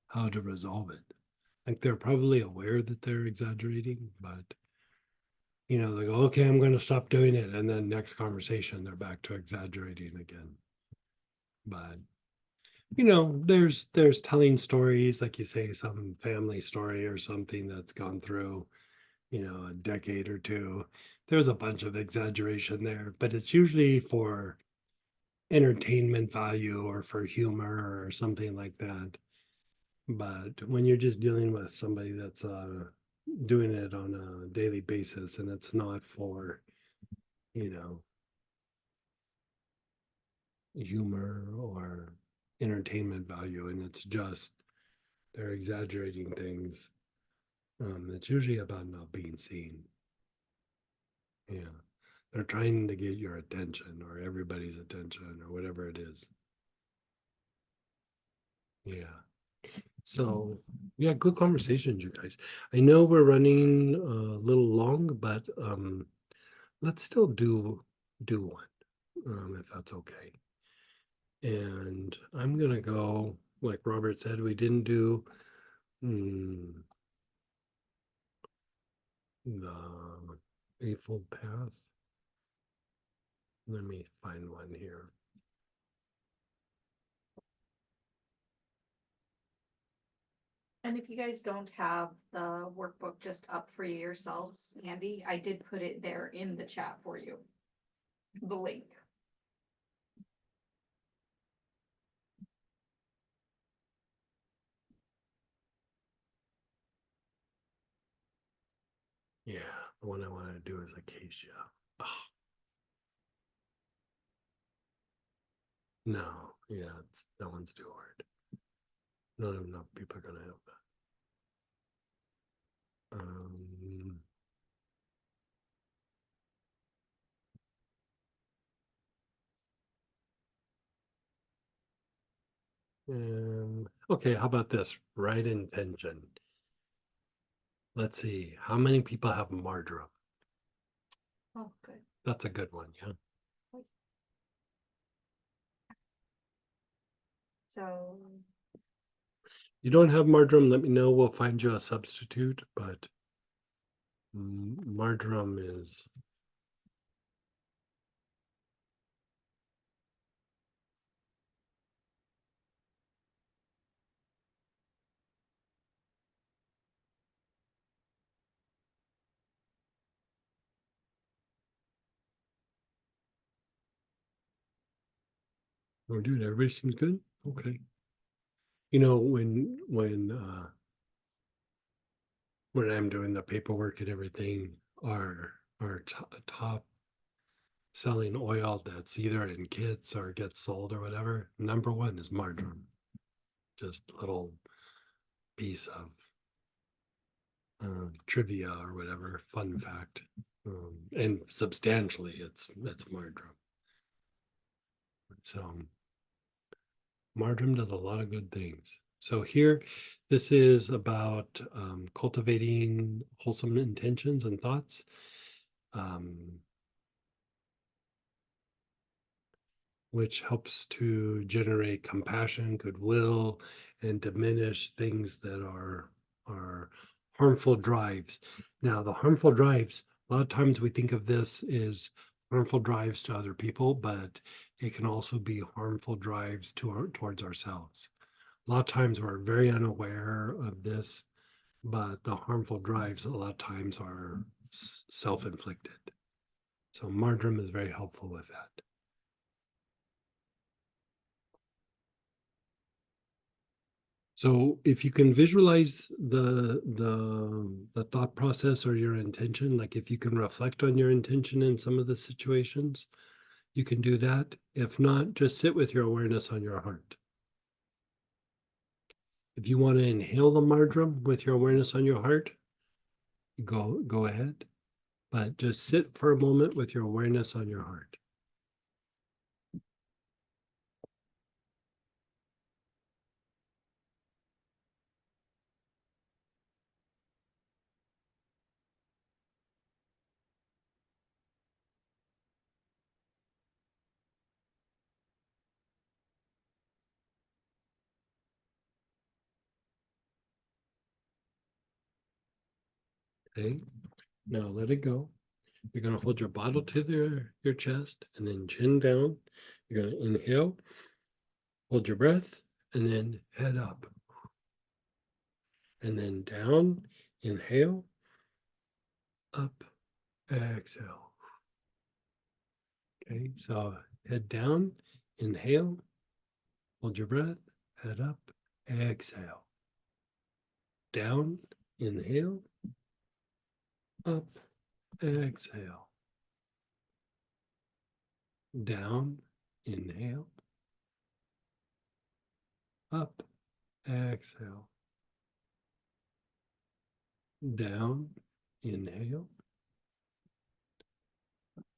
how to resolve it. Like they're probably aware that they're exaggerating, but you know, they go, okay, I'm going to stop doing it. And then next conversation, they're back to exaggerating again. But you know, there's telling stories, like you say, some family story or something that's gone through, you know, a decade or two. There's a bunch of exaggeration there, but it's usually for entertainment value or for humor or something like that. But when you're just dealing with somebody that's doing it on a daily basis and it's not for, you know, humor or entertainment value, and it's just they're exaggerating things, it's usually about not being seen. Yeah. They're trying to get your attention or everybody's attention or whatever it is. Yeah. So, yeah, good conversations, you guys. I know we're running a little long, but let's still do one, if that's okay. And I'm gonna go, like Robert said, we didn't do the Eightfold Path. Let me find one here. And if you guys don't have the workbook just up for yourselves, Andy, I did put it there in the chat for you. The link. Yeah, the one I want to do is acacia. Oh. No, yeah, that one's too hard. Not enough people are gonna have that. Okay, how about this? Right intention. Let's see, how many people have marjoram? Oh, good. That's a good one, yeah. So, You don't have marjoram, let me know, we'll find you a substitute, but marjoram is oh dude, everybody seems good. Okay. You know, when I'm doing the paperwork and everything, our top selling oil that's either in kits or gets sold or whatever, number one is marjoram. Just a little piece of trivia or whatever, fun fact. And substantially it's marjoram. So marjoram does a lot of good things. So here, this is about cultivating wholesome intentions and thoughts. Which helps to generate compassion, goodwill, and diminish things that are harmful drives. Now, the harmful drives, a lot of times we think of this as harmful drives to other people, but it can also be harmful drives towards ourselves. A lot of times we're very unaware of this, but the harmful drives a lot of times are self-inflicted. So marjoram is very helpful with that. So if you can visualize the thought process or your intention, like if you can reflect on your intention in some of the situations, you can do that. If not, just sit with your awareness on your heart. If you want to inhale the marjoram with your awareness on your heart, go ahead. But just sit for a moment with your awareness on your heart. Okay. Now let it go. You're going to hold your bottle to your chest and then chin down. You're going to inhale, hold your breath, and then head up. And then down, inhale, up, exhale. Okay, so head down, inhale, hold your breath, head up, exhale. Down, inhale, up, exhale. Down, inhale, up, exhale. Down, inhale,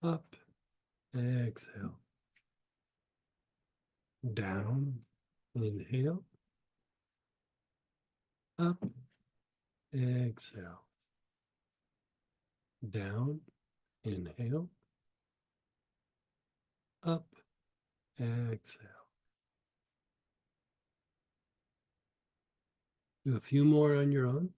up, exhale. Down, inhale, up, exhale. Down, inhale, up, exhale. Do a few more on your own.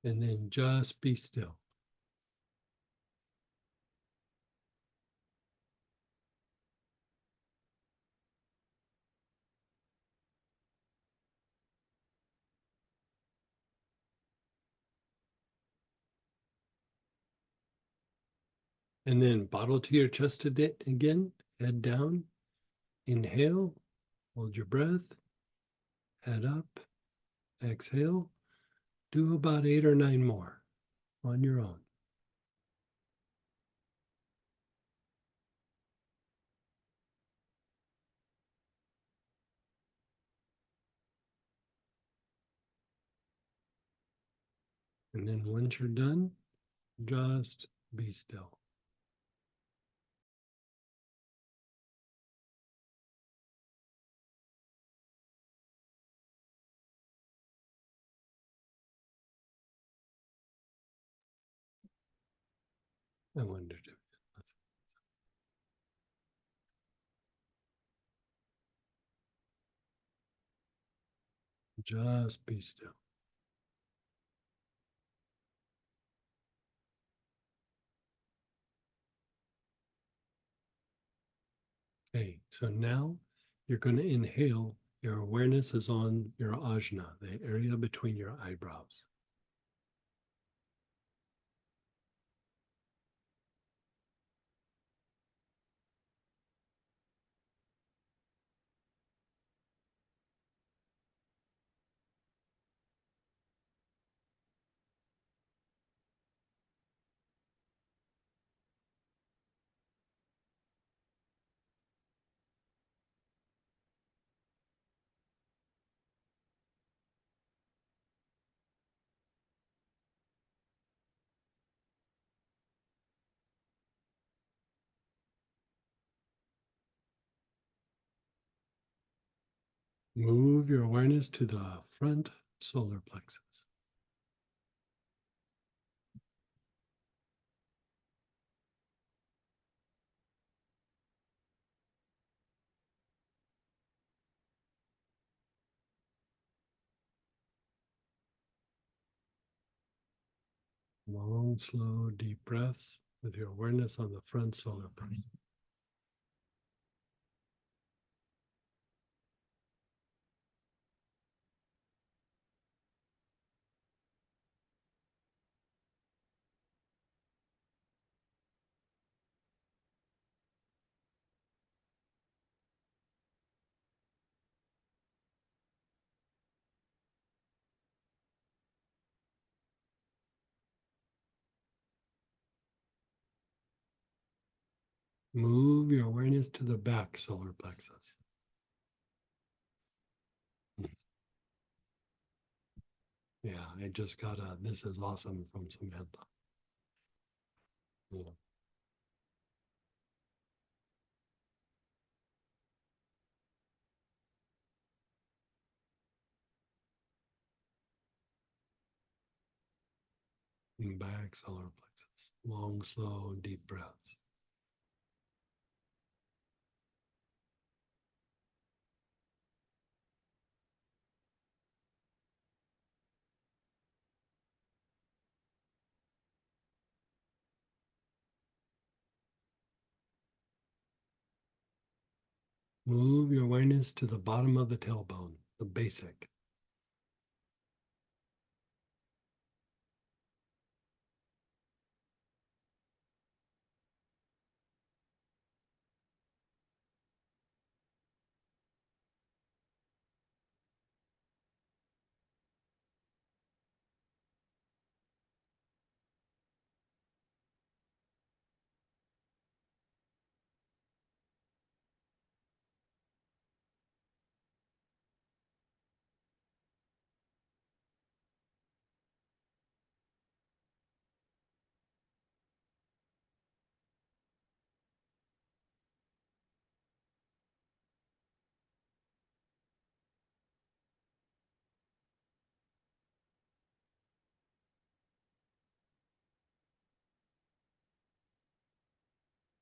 And then just be still. And then bottle to your chest again, head down, inhale, hold your breath, head up, exhale. Do about 8 or 9 more on your own. And then once you're done, just be still. I wondered if that's just be still. Okay, so now you're going to inhale. Your awareness is on your ajna, the area between your eyebrows. Move your awareness to the front solar plexus. Long, slow, deep breaths with your awareness on the front solar plexus. Move your awareness to the back solar plexus. Yeah, I just got a "this is awesome" from Samantha. Yeah. Back solar plexus. Long, slow, deep breaths. Move your awareness to the bottom of the tailbone, the basic.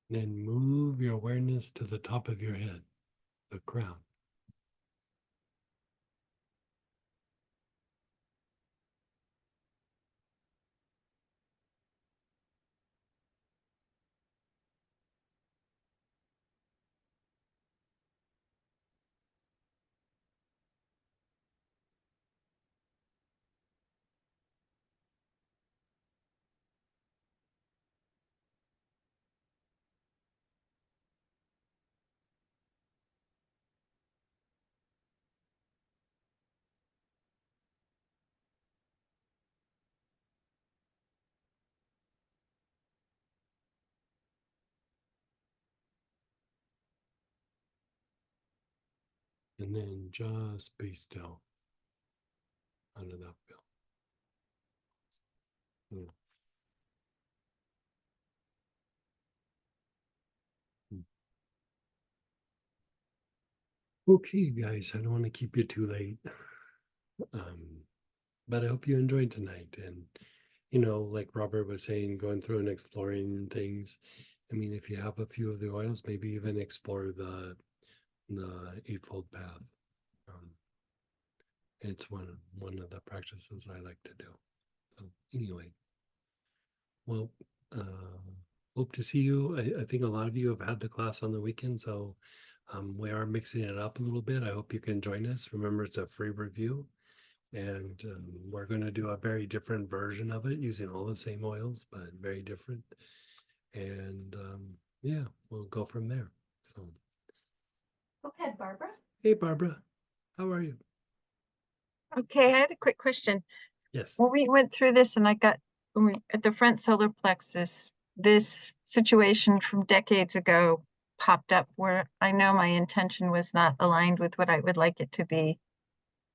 Then move your awareness to the top of your head, the crown. And then just be still under that feel. Okay, guys, I don't want to keep you too late. But I hope you enjoyed tonight. And, like Robert was saying, going through and exploring things. I mean, if you have a few of the oils, maybe even explore the Eightfold Path. It's one of the practices I like to do. So anyway, well, hope to see you. I think a lot of you have had the class on the weekend, so we are mixing it up a little bit. I hope you can join us. Remember, it's a free review, and we're going to do a very different version of it using all the same oils, but very different. And yeah, we'll go from there. So, Go ahead, Barbara. hey, Barbara, how are you? Okay, I had a quick question. Yes. When we went through this and when we, at the front solar plexus, this situation from decades ago popped up where I know my intention was not aligned with what I would like it to be.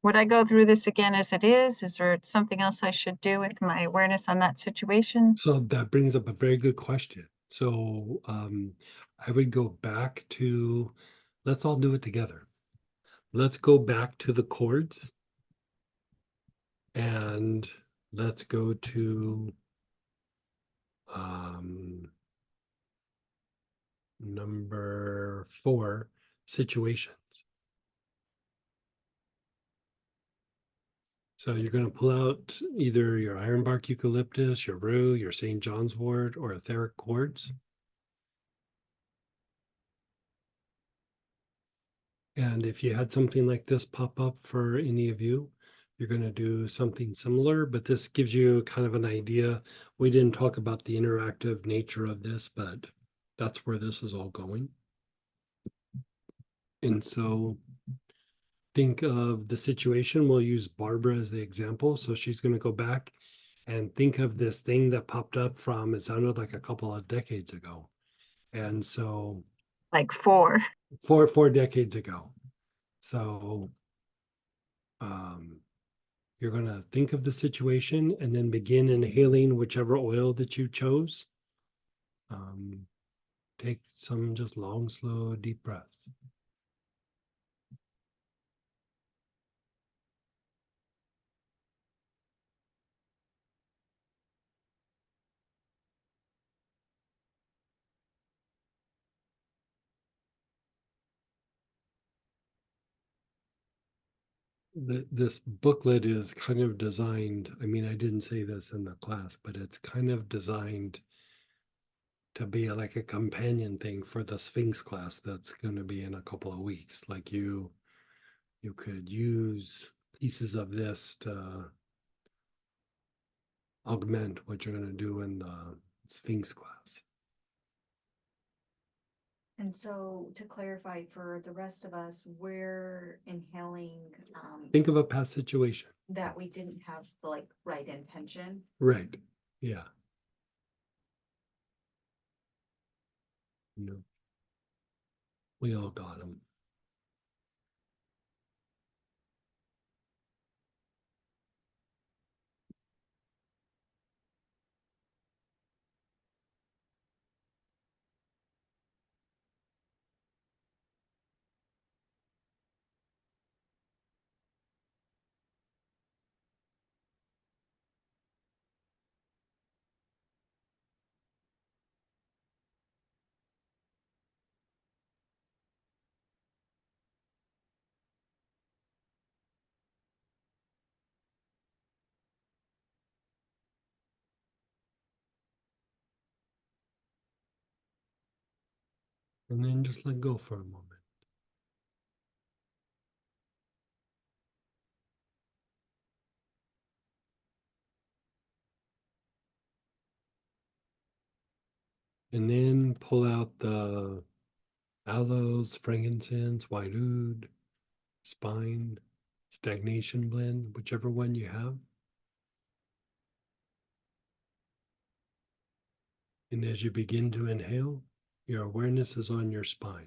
Would I go through this again as it is? Is there something else I should do with my awareness on that situation? So that brings up a very good question. So I would go back to, let's all do it together. Let's go back to the chords and let's go to number 4, situations. So you're going to pull out either your ironbark eucalyptus, your rue, your St. John's wort, or etheric quartz. And if you had something like this pop up for any of you, you're going to do something similar, but this gives you kind of an idea. We didn't talk about the interactive nature of this, but that's where this is all going. And so think of the situation. We'll use Barbara as the example. So she's going to go back and think of this thing that popped up from, it sounded like a couple of decades ago. And so Like 4. 4 decades ago. So you're going to think of the situation and then begin inhaling whichever oil that you chose. Take some just long, slow, deep breaths. This booklet is kind of designed, I mean, I didn't say this in the class, but it's kind of designed to be like a companion thing for the Sphinx class that's going to be in a couple of weeks. Like you could use pieces of this to augment what you're going to do in the Sphinx class. And so to clarify for the rest of us, we're inhaling Think of a past situation. that we didn't have the like right intention. Right. Yeah. No. We all got them. And then just let go for a moment. And then pull out the aloes, frankincense, white oud, spine, stagnation blend, whichever one you have. And as you begin to inhale, your awareness is on your spine.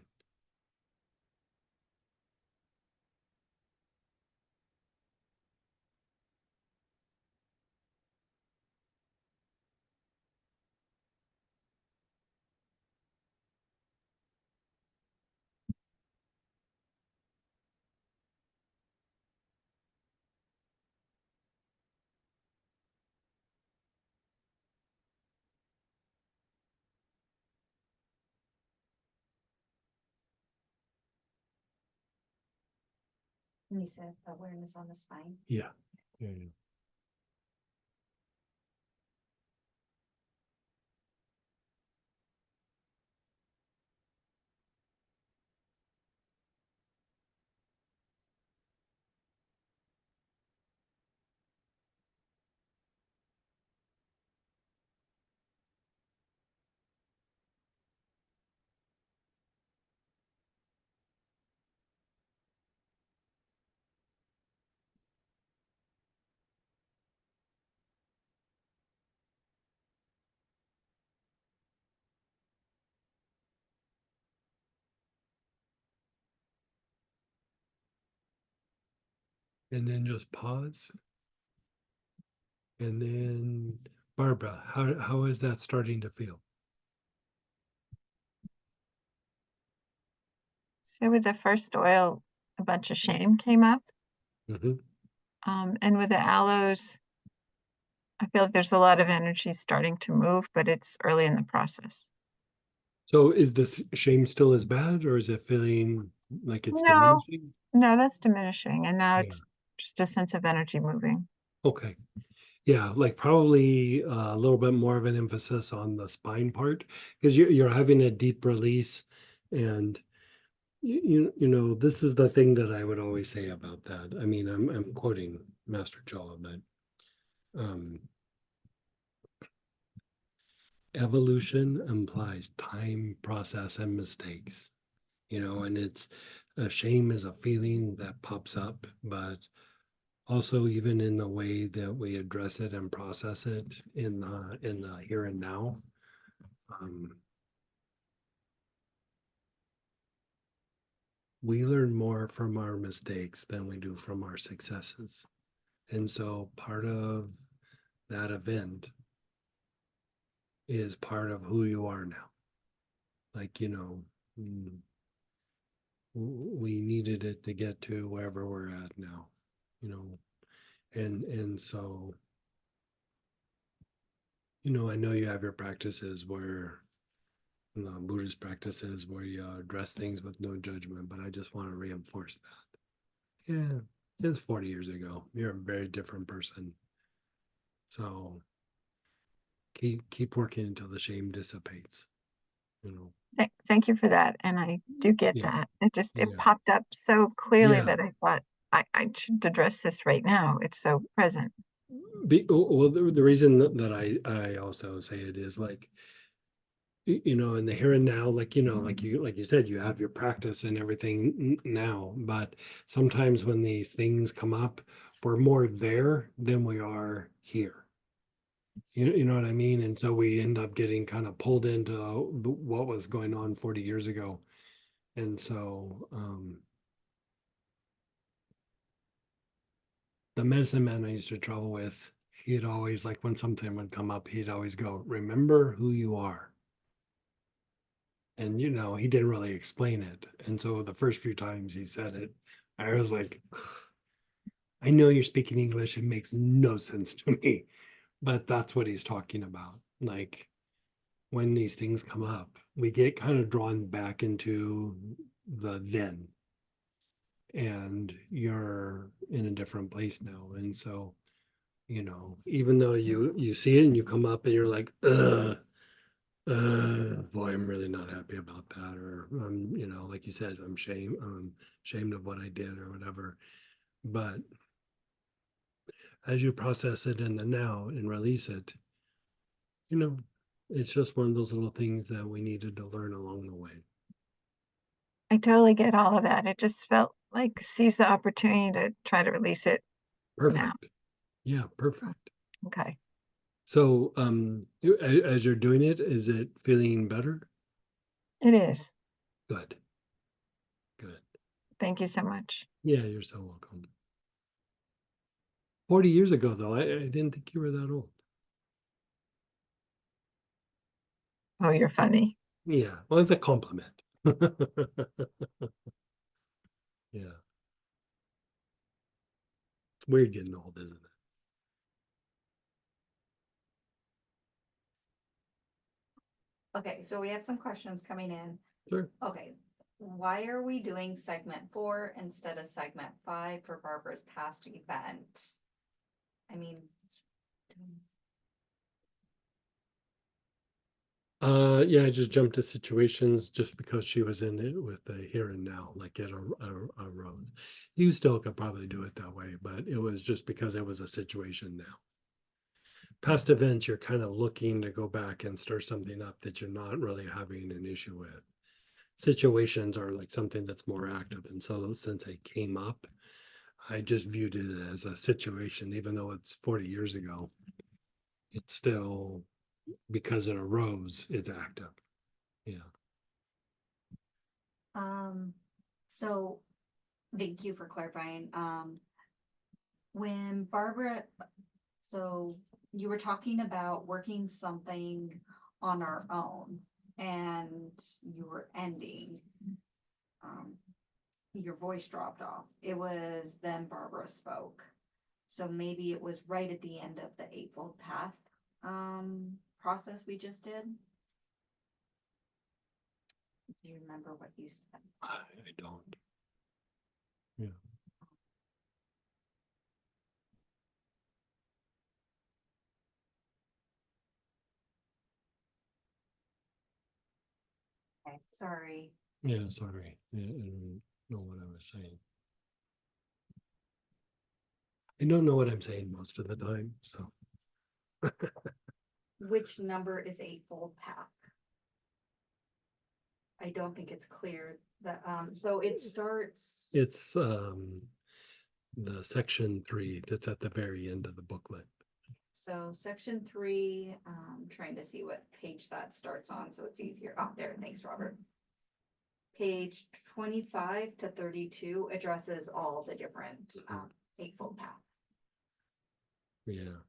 And you said awareness on the spine. Yeah. Yeah, yeah. And then just pause. And then Barbara, how is that starting to feel? So with the first oil, a bunch of shame came up. Mm-hmm. And with the aloes, I feel like there's a lot of energy starting to move, but it's early in the process. So is this shame still as bad, or is it feeling like it's No, diminishing? no, that's diminishing. And now Yeah. it's just a sense of energy moving. Okay. Yeah, like probably a little bit more of an emphasis on the spine part because you're having a deep release, and you know this is the thing that I would always say about that. I mean, I'm quoting Master Choa, but um, evolution implies time, process, and mistakes. You know, and it's a shame is a feeling that pops up, but also even in the way that we address it and process it in the here and now. Um, we learn more from our mistakes than we do from our successes. And so part of that event is part of who you are now. Like, you know, we needed it to get to wherever we're at now, you know. And so, you know, I know you have your practices where Buddhist practices where you address things with no judgment, but I just want to reinforce that. Yeah, it's 40 years ago. You're a very different person. So keep working until the shame dissipates. You know. Thank you for that. And I do get Yeah. that. It Yeah. popped up so clearly Yeah. that I thought I should address this right now. It's so present. Well, the reason that I also say it is like you know in the here and now, like you know like you said, you have your practice and everything now, but sometimes when these things come up, we're more there than we are here. You know what I mean? And so we end up getting kind of pulled into what was going on 40 years ago. And so the medicine man I used to travel with, he'd always like when something would come up, he'd always go, remember who you are. And you know, he didn't really explain it. And so the first few times he said it, I was like, I know you're speaking English. It makes no sense to me. But that's what he's talking about. Like when these things come up, we get kind of drawn back into the then. And you're in a different place now. And so, you know, even though you see it and you come up and you're like, boy, I'm really not happy about that. Or you know, like you said, I'm ashamed of what I did or whatever. But as you process it in the now and release it, you know, it's just one of those little things that we needed to learn along the way. I totally get all of that. It just felt like seize the opportunity to try to release it now. Perfect. Yeah, perfect. Okay. So, as you're doing it, is it feeling better? It is. Good. Good. Thank you so much. Yeah, you're so welcome. 40 years ago, though, I didn't think you were that old. Oh, you're funny. Yeah, well, it's a compliment. Yeah. It's weird getting old, isn't it? Okay, so we have some questions coming in. Sure. Okay, why are we doing segment 4 instead of segment 5 for Barbara's past event? I mean. Yeah, I just jumped to situations just because she was in it with the here and now, like at a road. You still could probably do it that way, but it was just because it was a situation now. Past events, you're kind of looking to go back and stir something up that you're not really having an issue with. Situations are like something that's more active, and so since it came up, I just viewed it as a situation, even though it's 40 years ago. It's still, because it arose, it's active. Yeah. So thank you for clarifying. When Barbara, so you were talking about working something on our own and you were ending. Your voice dropped off. It was then Barbara spoke. So maybe it was right at the end of the Eightfold Path process we just did. Do you remember what you said? I don't. Yeah. Okay, sorry. Yeah, sorry. Yeah, I don't know what I was saying. I don't know what I'm saying most of the time, so. Which number is Eightfold Path? I don't think it's clear that, so it starts. It's the section 3 that's at the very end of the booklet. So section 3, trying to see what page that starts on, so it's easier. Oh, there, thanks, Robert. Page 25 to 32 addresses all the different Eightfold Path. Yeah.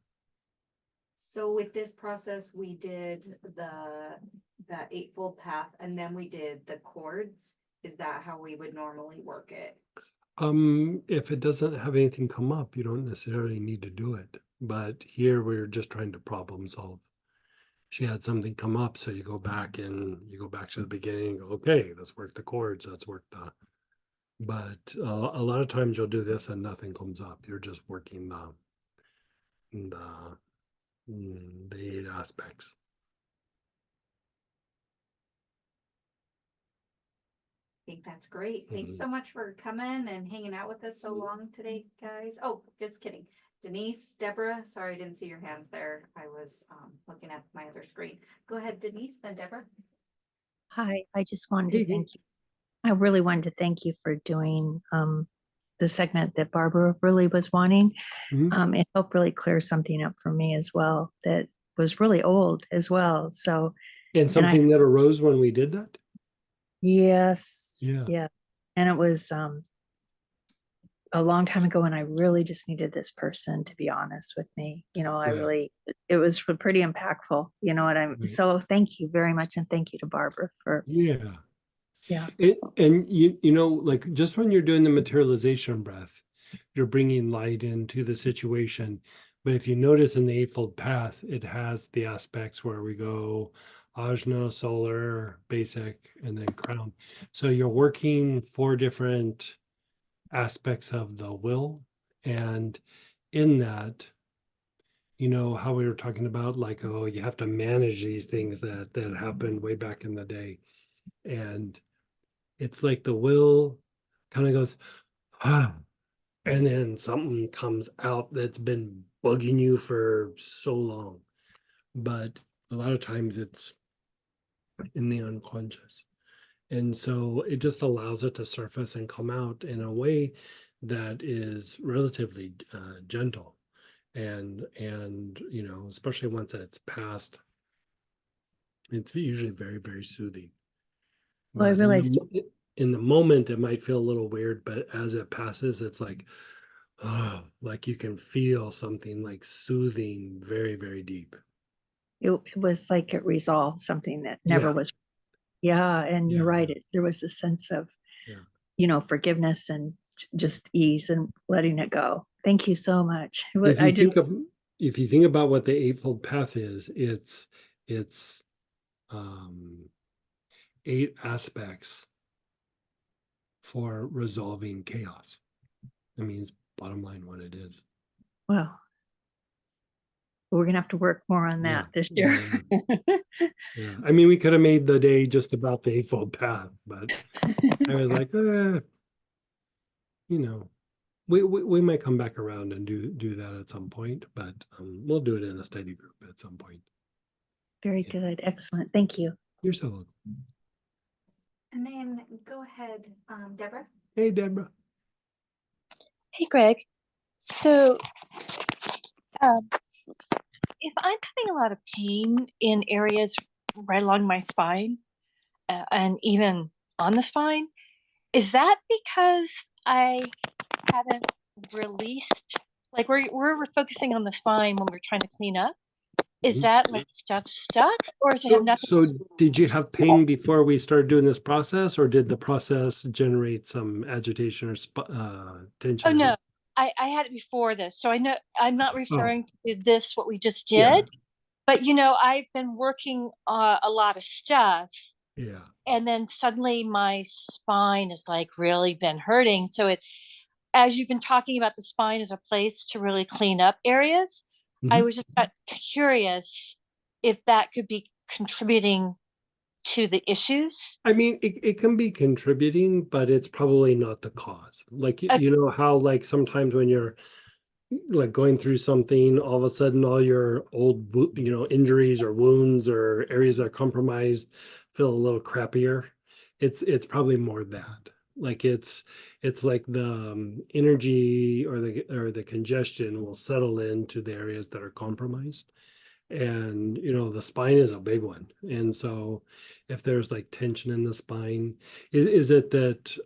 So with this process, we did that Eightfold Path, and then we did the chords. Is that how we would normally work it? If it doesn't have anything come up, you don't necessarily need to do it. But here we're just trying to problem solve. She had something come up, so you go back and you go back to the beginning and go, okay, let's work the chords, let's work the. But a lot of times you'll do this and nothing comes up. You're just working the 8 aspects. I think that's great. Thanks so much for coming and hanging out with us so long today, guys. Oh, just kidding. Denise, Deborah, sorry, I didn't see your hands there. I was looking at my other screen. Go ahead, Denise, then Deborah. Hi, I just wanted to thank you. I really wanted to thank you for doing the segment that Barbara really was wanting. It helped really clear something up for me as well that was really old as well. So, And something that arose when we did that? yes, Yeah. yeah. And it was a long time ago, and I really just needed this person, to be honest with me. You know, it was pretty impactful. You know what I'm, so thank you very much. And thank you to Barbara for, Yeah. yeah. And you know, like just when you're doing the materialization breath, you're bringing light into the situation. But if you notice in the Eightfold Path, it has the aspects where we go ajna, solar, basic, and then crown. So you're working 4 different aspects of the will. And in that, you know, how we were talking about, like, oh, you have to manage these things that happened way back in the day. And it's like the will kind of goes, ah, and then something comes out that's been bugging you for so long. But a lot of times it's in the unconscious. And so it just allows it to surface and come out in a way that is relatively gentle. And you know, especially once it's passed, it's usually very, very soothing. Well, I realized In the moment, it might feel a little weird, but as it passes, it's like, oh, like you can feel something like soothing, very, very deep. it was like it resolved something that never was. Yeah. And you're right. There was a sense of, you know, forgiveness and just ease and letting it go. Thank you so much. If you think about what the Eightfold Path is, it's 8 aspects for resolving chaos. I mean, it's bottom line what it is. Well, we're gonna have to work more on Yeah, that this yeah, year. Yeah, I mean, we could have made the day just about the Eightfold Path, but I was like, you know, we might come back around and do that at some point, but we'll do it in a study group at some point. Very Yeah. good. Excellent. Thank you. You're so welcome. And then go ahead, Deborah. Hey, Deborah. Hey, Greg. So, um, if I'm having a lot of pain in areas right along my spine, and even on the spine, is that because I haven't released, like we're focusing on the spine when we're trying to clean up? Is that like stuff stuck, or does it have nothing? So did you have pain before we started doing this process, or did the process generate some agitation or Oh tension? no, I had it before this, so I know I'm not referring to this, what we just did. Yeah. But I've been working a lot of stuff, Yeah. and then suddenly my spine has like really been hurting. So as you've been talking about the spine as a place to really clean up areas, I Mhm. was just curious if that could be contributing to the issues. I mean, it can be contributing, but it's probably not the cause. Like, Okay. you know how like sometimes when you're like going through something, all of a sudden all your old, injuries or wounds or areas that are compromised feel a little crappier. It's probably more that. Like it's like the energy or the congestion will settle into the areas that are compromised. And the spine is a big one. And so if there's like tension in the spine, is it that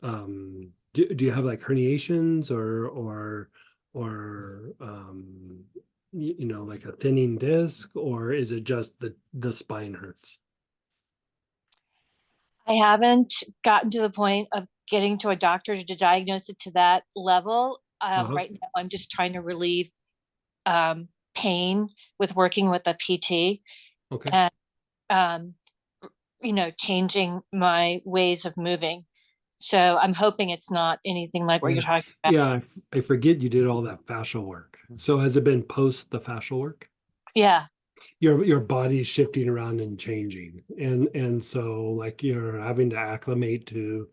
do you have like herniations or like a thinning disc, or is it just the spine hurts? I haven't gotten to the point of getting to a doctor to diagnose it to that level. Uh-huh. Right now, I'm just trying to relieve pain with working with a PT Okay. and um, changing my ways of moving. So I'm hoping it's not anything like what you're Yeah. talking about. Yeah, I forget you did all that fascial work. So has it been post the fascial work? Yeah. Your body's shifting around and changing, and so like you're having to acclimate to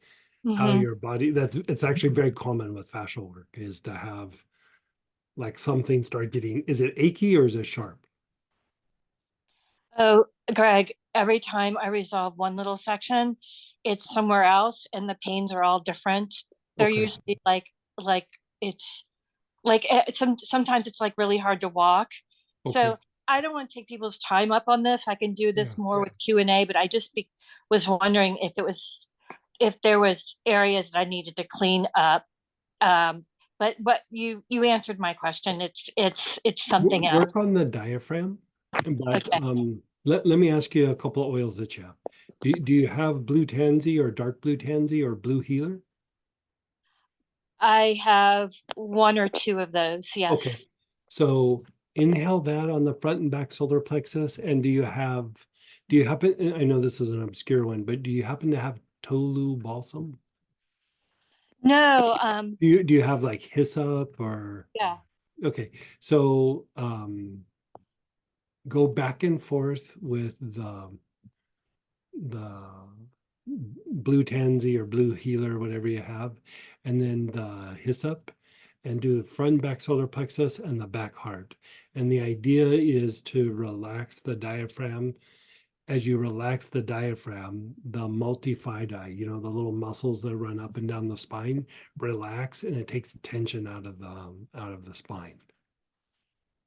how Hmm. your body, it's actually very common with fascial work, is to have like something start getting, is it achy or is it sharp? Oh, Greg, every time I resolve one little section, it's somewhere else and the pains are all different. They're Okay. usually like it's like sometimes it's like really hard to walk. Okay. So I don't want to take people's time up on this. I can do this Yeah. more with Q&A, but I just was wondering if there was areas that I needed to clean up. But you answered my question. It's something else. Work on the diaphragm, but Okay. let me ask you a couple of oils that you have. Do you have blue tansy or dark blue tansy or blue healer? I have one or two of those. Okay, Yes. so inhale that on the front and back solar plexus. And do you happen, and I know this is an obscure one, but do you happen to have Tolu balsam? No. Do you have like hyssop or? Yeah. Okay, so go back and forth with the blue tansy or blue healer, whatever you have, and then the hyssop, and do the front back solar plexus and the back heart. And the idea is to relax the diaphragm. As you relax the diaphragm, the multifidi, the little muscles that run up and down the spine, relax, and it takes tension out of the spine.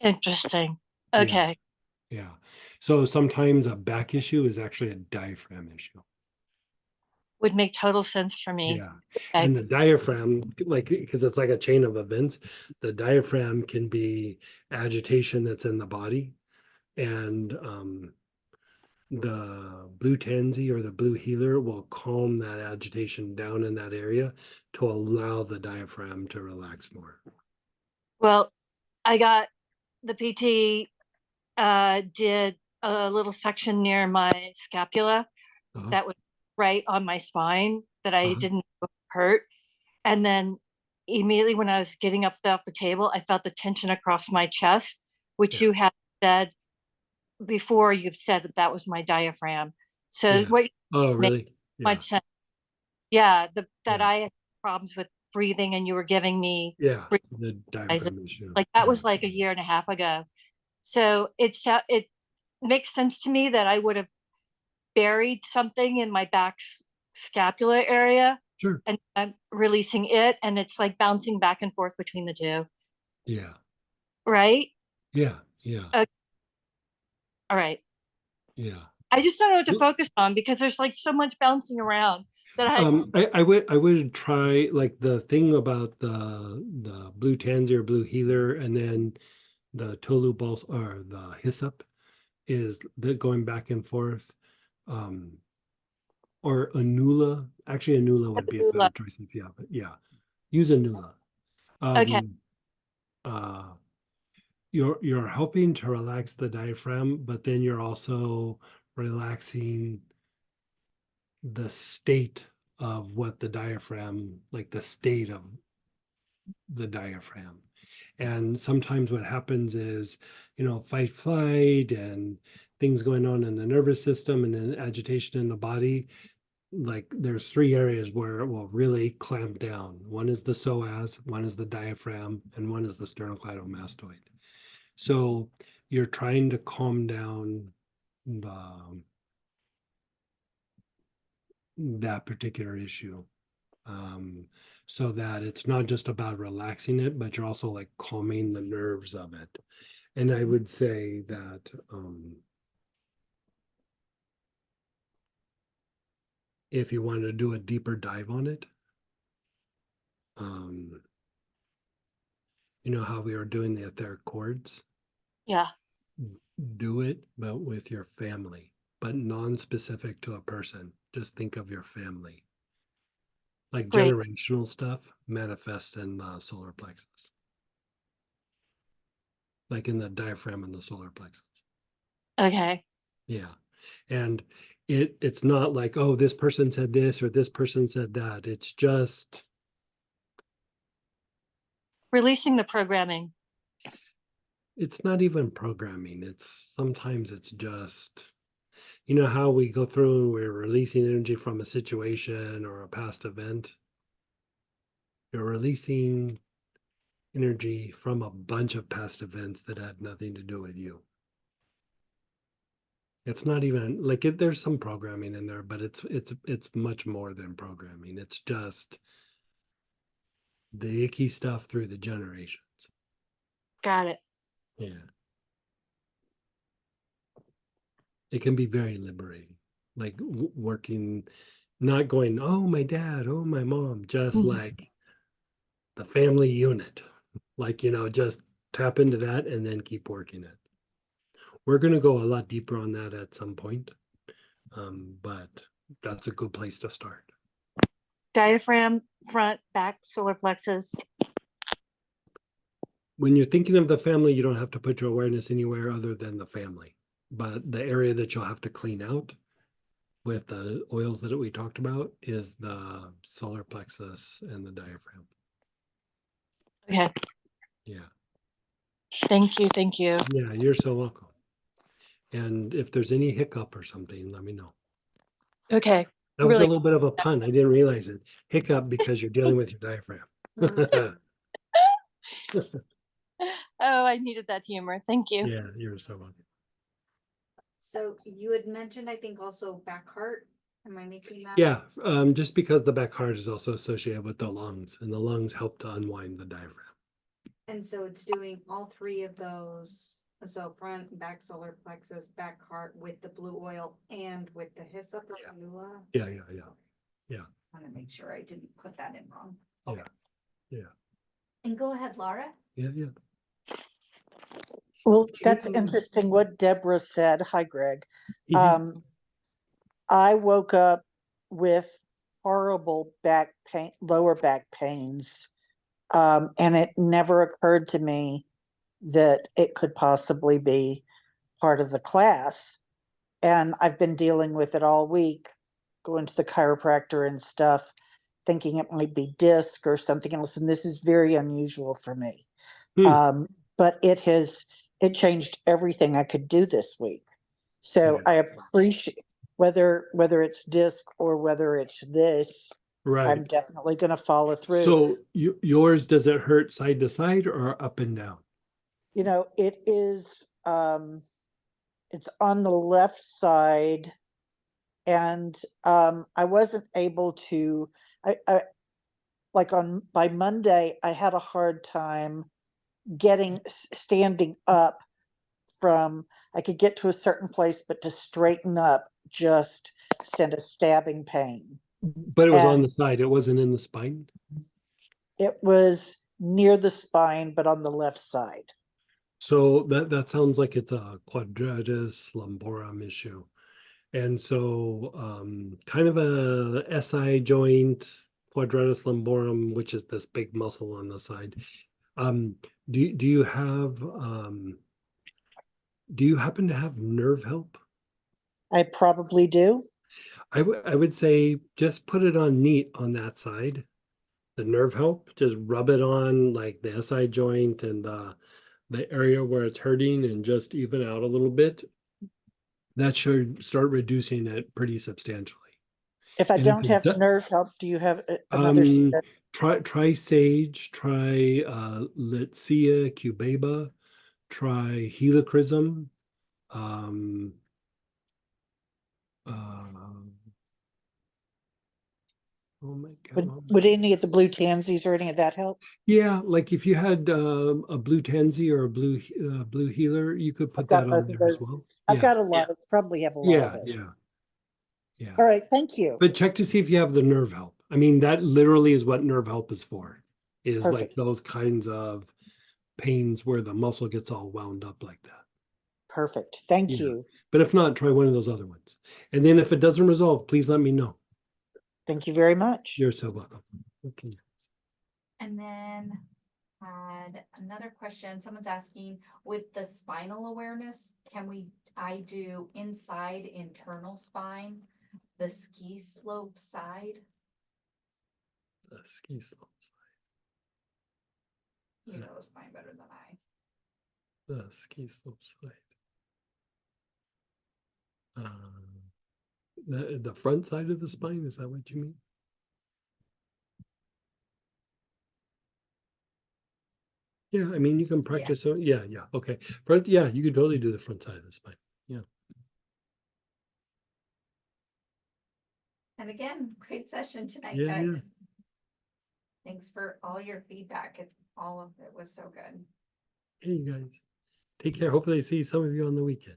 Interesting. Yeah. Okay. Yeah. So sometimes a back issue is actually a diaphragm issue. Would make total sense for me. Yeah. Okay. And the diaphragm, like, because it's like a chain of events, the diaphragm can be agitation that's in the body. And the blue tansy or the blue healer will calm that agitation down in that area to allow the diaphragm to relax more. Well, I got the PT did a little section near my scapula Uh-huh. that was right on my spine that I Uh-huh. didn't hurt. And then immediately when I was getting up off the table, I felt the tension across my chest, which Yeah. you had said before. You've said that that was my diaphragm. So Yeah. what Oh, made really? Yeah. much sense. Yeah, that Yeah. I had problems with breathing, and you were giving me Yeah. breathing The exercises. diaphragm issue. Like that Yeah. was like a year and a half ago. So it makes sense to me that I would have buried something in my back scapular area, Sure. and I'm releasing it, and it's like bouncing back and forth between the two, Yeah. right? Yeah. Yeah. All right. Yeah. I just don't know what to Th- focus on because there's like so much bouncing around that I would try like the thing about the blue tansy or blue healer, and then the tolu balls or the hyssop is the going back and forth. Um, or Anula. Actually, Anula would be a better choice if you have it. Yeah, use Anula. okay, Uh, you're helping to relax the diaphragm, but then you're also relaxing the state of what the diaphragm, like the state of the diaphragm. And sometimes what happens is, fight, flight, and things going on in the nervous system and then agitation in the body. Like there's three areas where it will really clamp down. One is the psoas, one is the diaphragm, and one is the sternocleidomastoid. So you're trying to calm down that particular issue, so that it's not just about relaxing it, but you're also like calming the nerves of it. And I would say that if you wanted to do a deeper dive on it, you know how we were doing the etheric chords? yeah, Do it, but with your family, but non-specific to a person. Just think of your family. Like great. generational stuff manifests in the solar plexus, like in the diaphragm and the solar plexus. Okay, Yeah. And it's not like, oh, this person said this or this person said that. It's just, releasing the programming. it's not even programming. Sometimes it's just, how we go through and we're releasing energy from a situation or a past event. You're releasing energy from a bunch of past events that had nothing to do with you. It's not even like there's some programming in there, but it's much more than programming. It's just the icky stuff through the generations. Got it. Yeah. It can be very liberating, like working, not going, oh, my dad, oh, my mom, just Mhm. like the family unit, like, just tap into that and then keep working it. We're going to go a lot deeper on that at some point, but that's a good place to start. Diaphragm, front, back, solar plexus. When you're thinking of the family, you don't have to put your awareness anywhere other than the family. But the area that you'll have to clean out with the oils that we talked about is the solar plexus and the diaphragm. Okay, Yeah. thank you, thank you. Yeah, you're so welcome. And if there's any hiccup or something, let me know. Okay, That was a really. little bit of a pun. I didn't realize it. Hiccup because you're dealing with your diaphragm. Oh, I needed that humor. Thank you. Yeah, you're so welcome. So you had mentioned, I think also back heart. Am I making that? Yeah, just because the back heart is also associated with the lungs, and the lungs help to unwind the diaphragm. And so it's doing all three of those. So front, back, solar plexus, back heart with the blue oil and with the hyssop or Anula. Yeah. I want to make sure I didn't put that in wrong. Yeah. And go ahead, Laura. Yeah. Well, that's interesting what Deborah said. Hi, Greg. Mhm. I woke up with horrible back pain, lower back pains. And it never occurred to me that it could possibly be part of the class. And I've been dealing with it all week, going to the chiropractor and stuff. thinking it might be disc or something else, and this is very unusual for me. Hmm. But it changed everything I could do this week. So Yeah. I appreciate whether it's disc or whether it's this, Right. I'm definitely going to follow through. So yours, does it hurt side to side or up and down? It is, it's on the left side, and I wasn't able to, like by Monday, I had a hard time standing up from, I could get to a certain place, but to straighten up just sent a stabbing pain. But it was on And the side. It wasn't in the spine. it was near the spine, but on the left side. So that sounds like it's a quadratus lumborum issue. And so kind of a SI joint, quadratus lumborum, which is this big muscle on the side. Do you have do you happen to have nerve help? I probably do. I would say just put it on neat on that side. The nerve help, just rub it on like the SI joint and the area where it's hurting and just even out a little bit. That should start reducing it pretty substantially. If I And if don't it have do- nerve help, do you have another? try sage, try Litsea cubeba, try helichrysum. Um, uh, oh my God. Would any of the blue tansies or any of that help? Yeah, like if you had a blue tansy or a blue healer, you could put I've got that on both of there as those. well. I've Yeah, got a lot of, probably have a lot of yeah, it. yeah. All right, thank you. But check to see if you have the nerve help. I mean, that literally is what nerve help is for, is like Perfect. those kinds of pains where the muscle gets all wound up like that. Perfect. Thank Yeah. you. But if not, try one of those other ones. And then if it doesn't resolve, please let me know. Thank you very much. You're so welcome. Okay. And then had another question. Someone's asking, with the spinal awareness, I do inside internal spine, the ski slope side? The ski slope You know the spine better than I. side. The ski slope side. The front side of the spine, is that what you mean? Yeah, I mean, you can practice. Yes. So yeah, okay. Front, yeah, you could totally do the front side of the spine. Yeah. And again, great session tonight, Yeah, guys. yeah. Thanks for all your feedback. All of it was so good. Hey, you guys. Take care. Hopefully, see some of you on the weekend.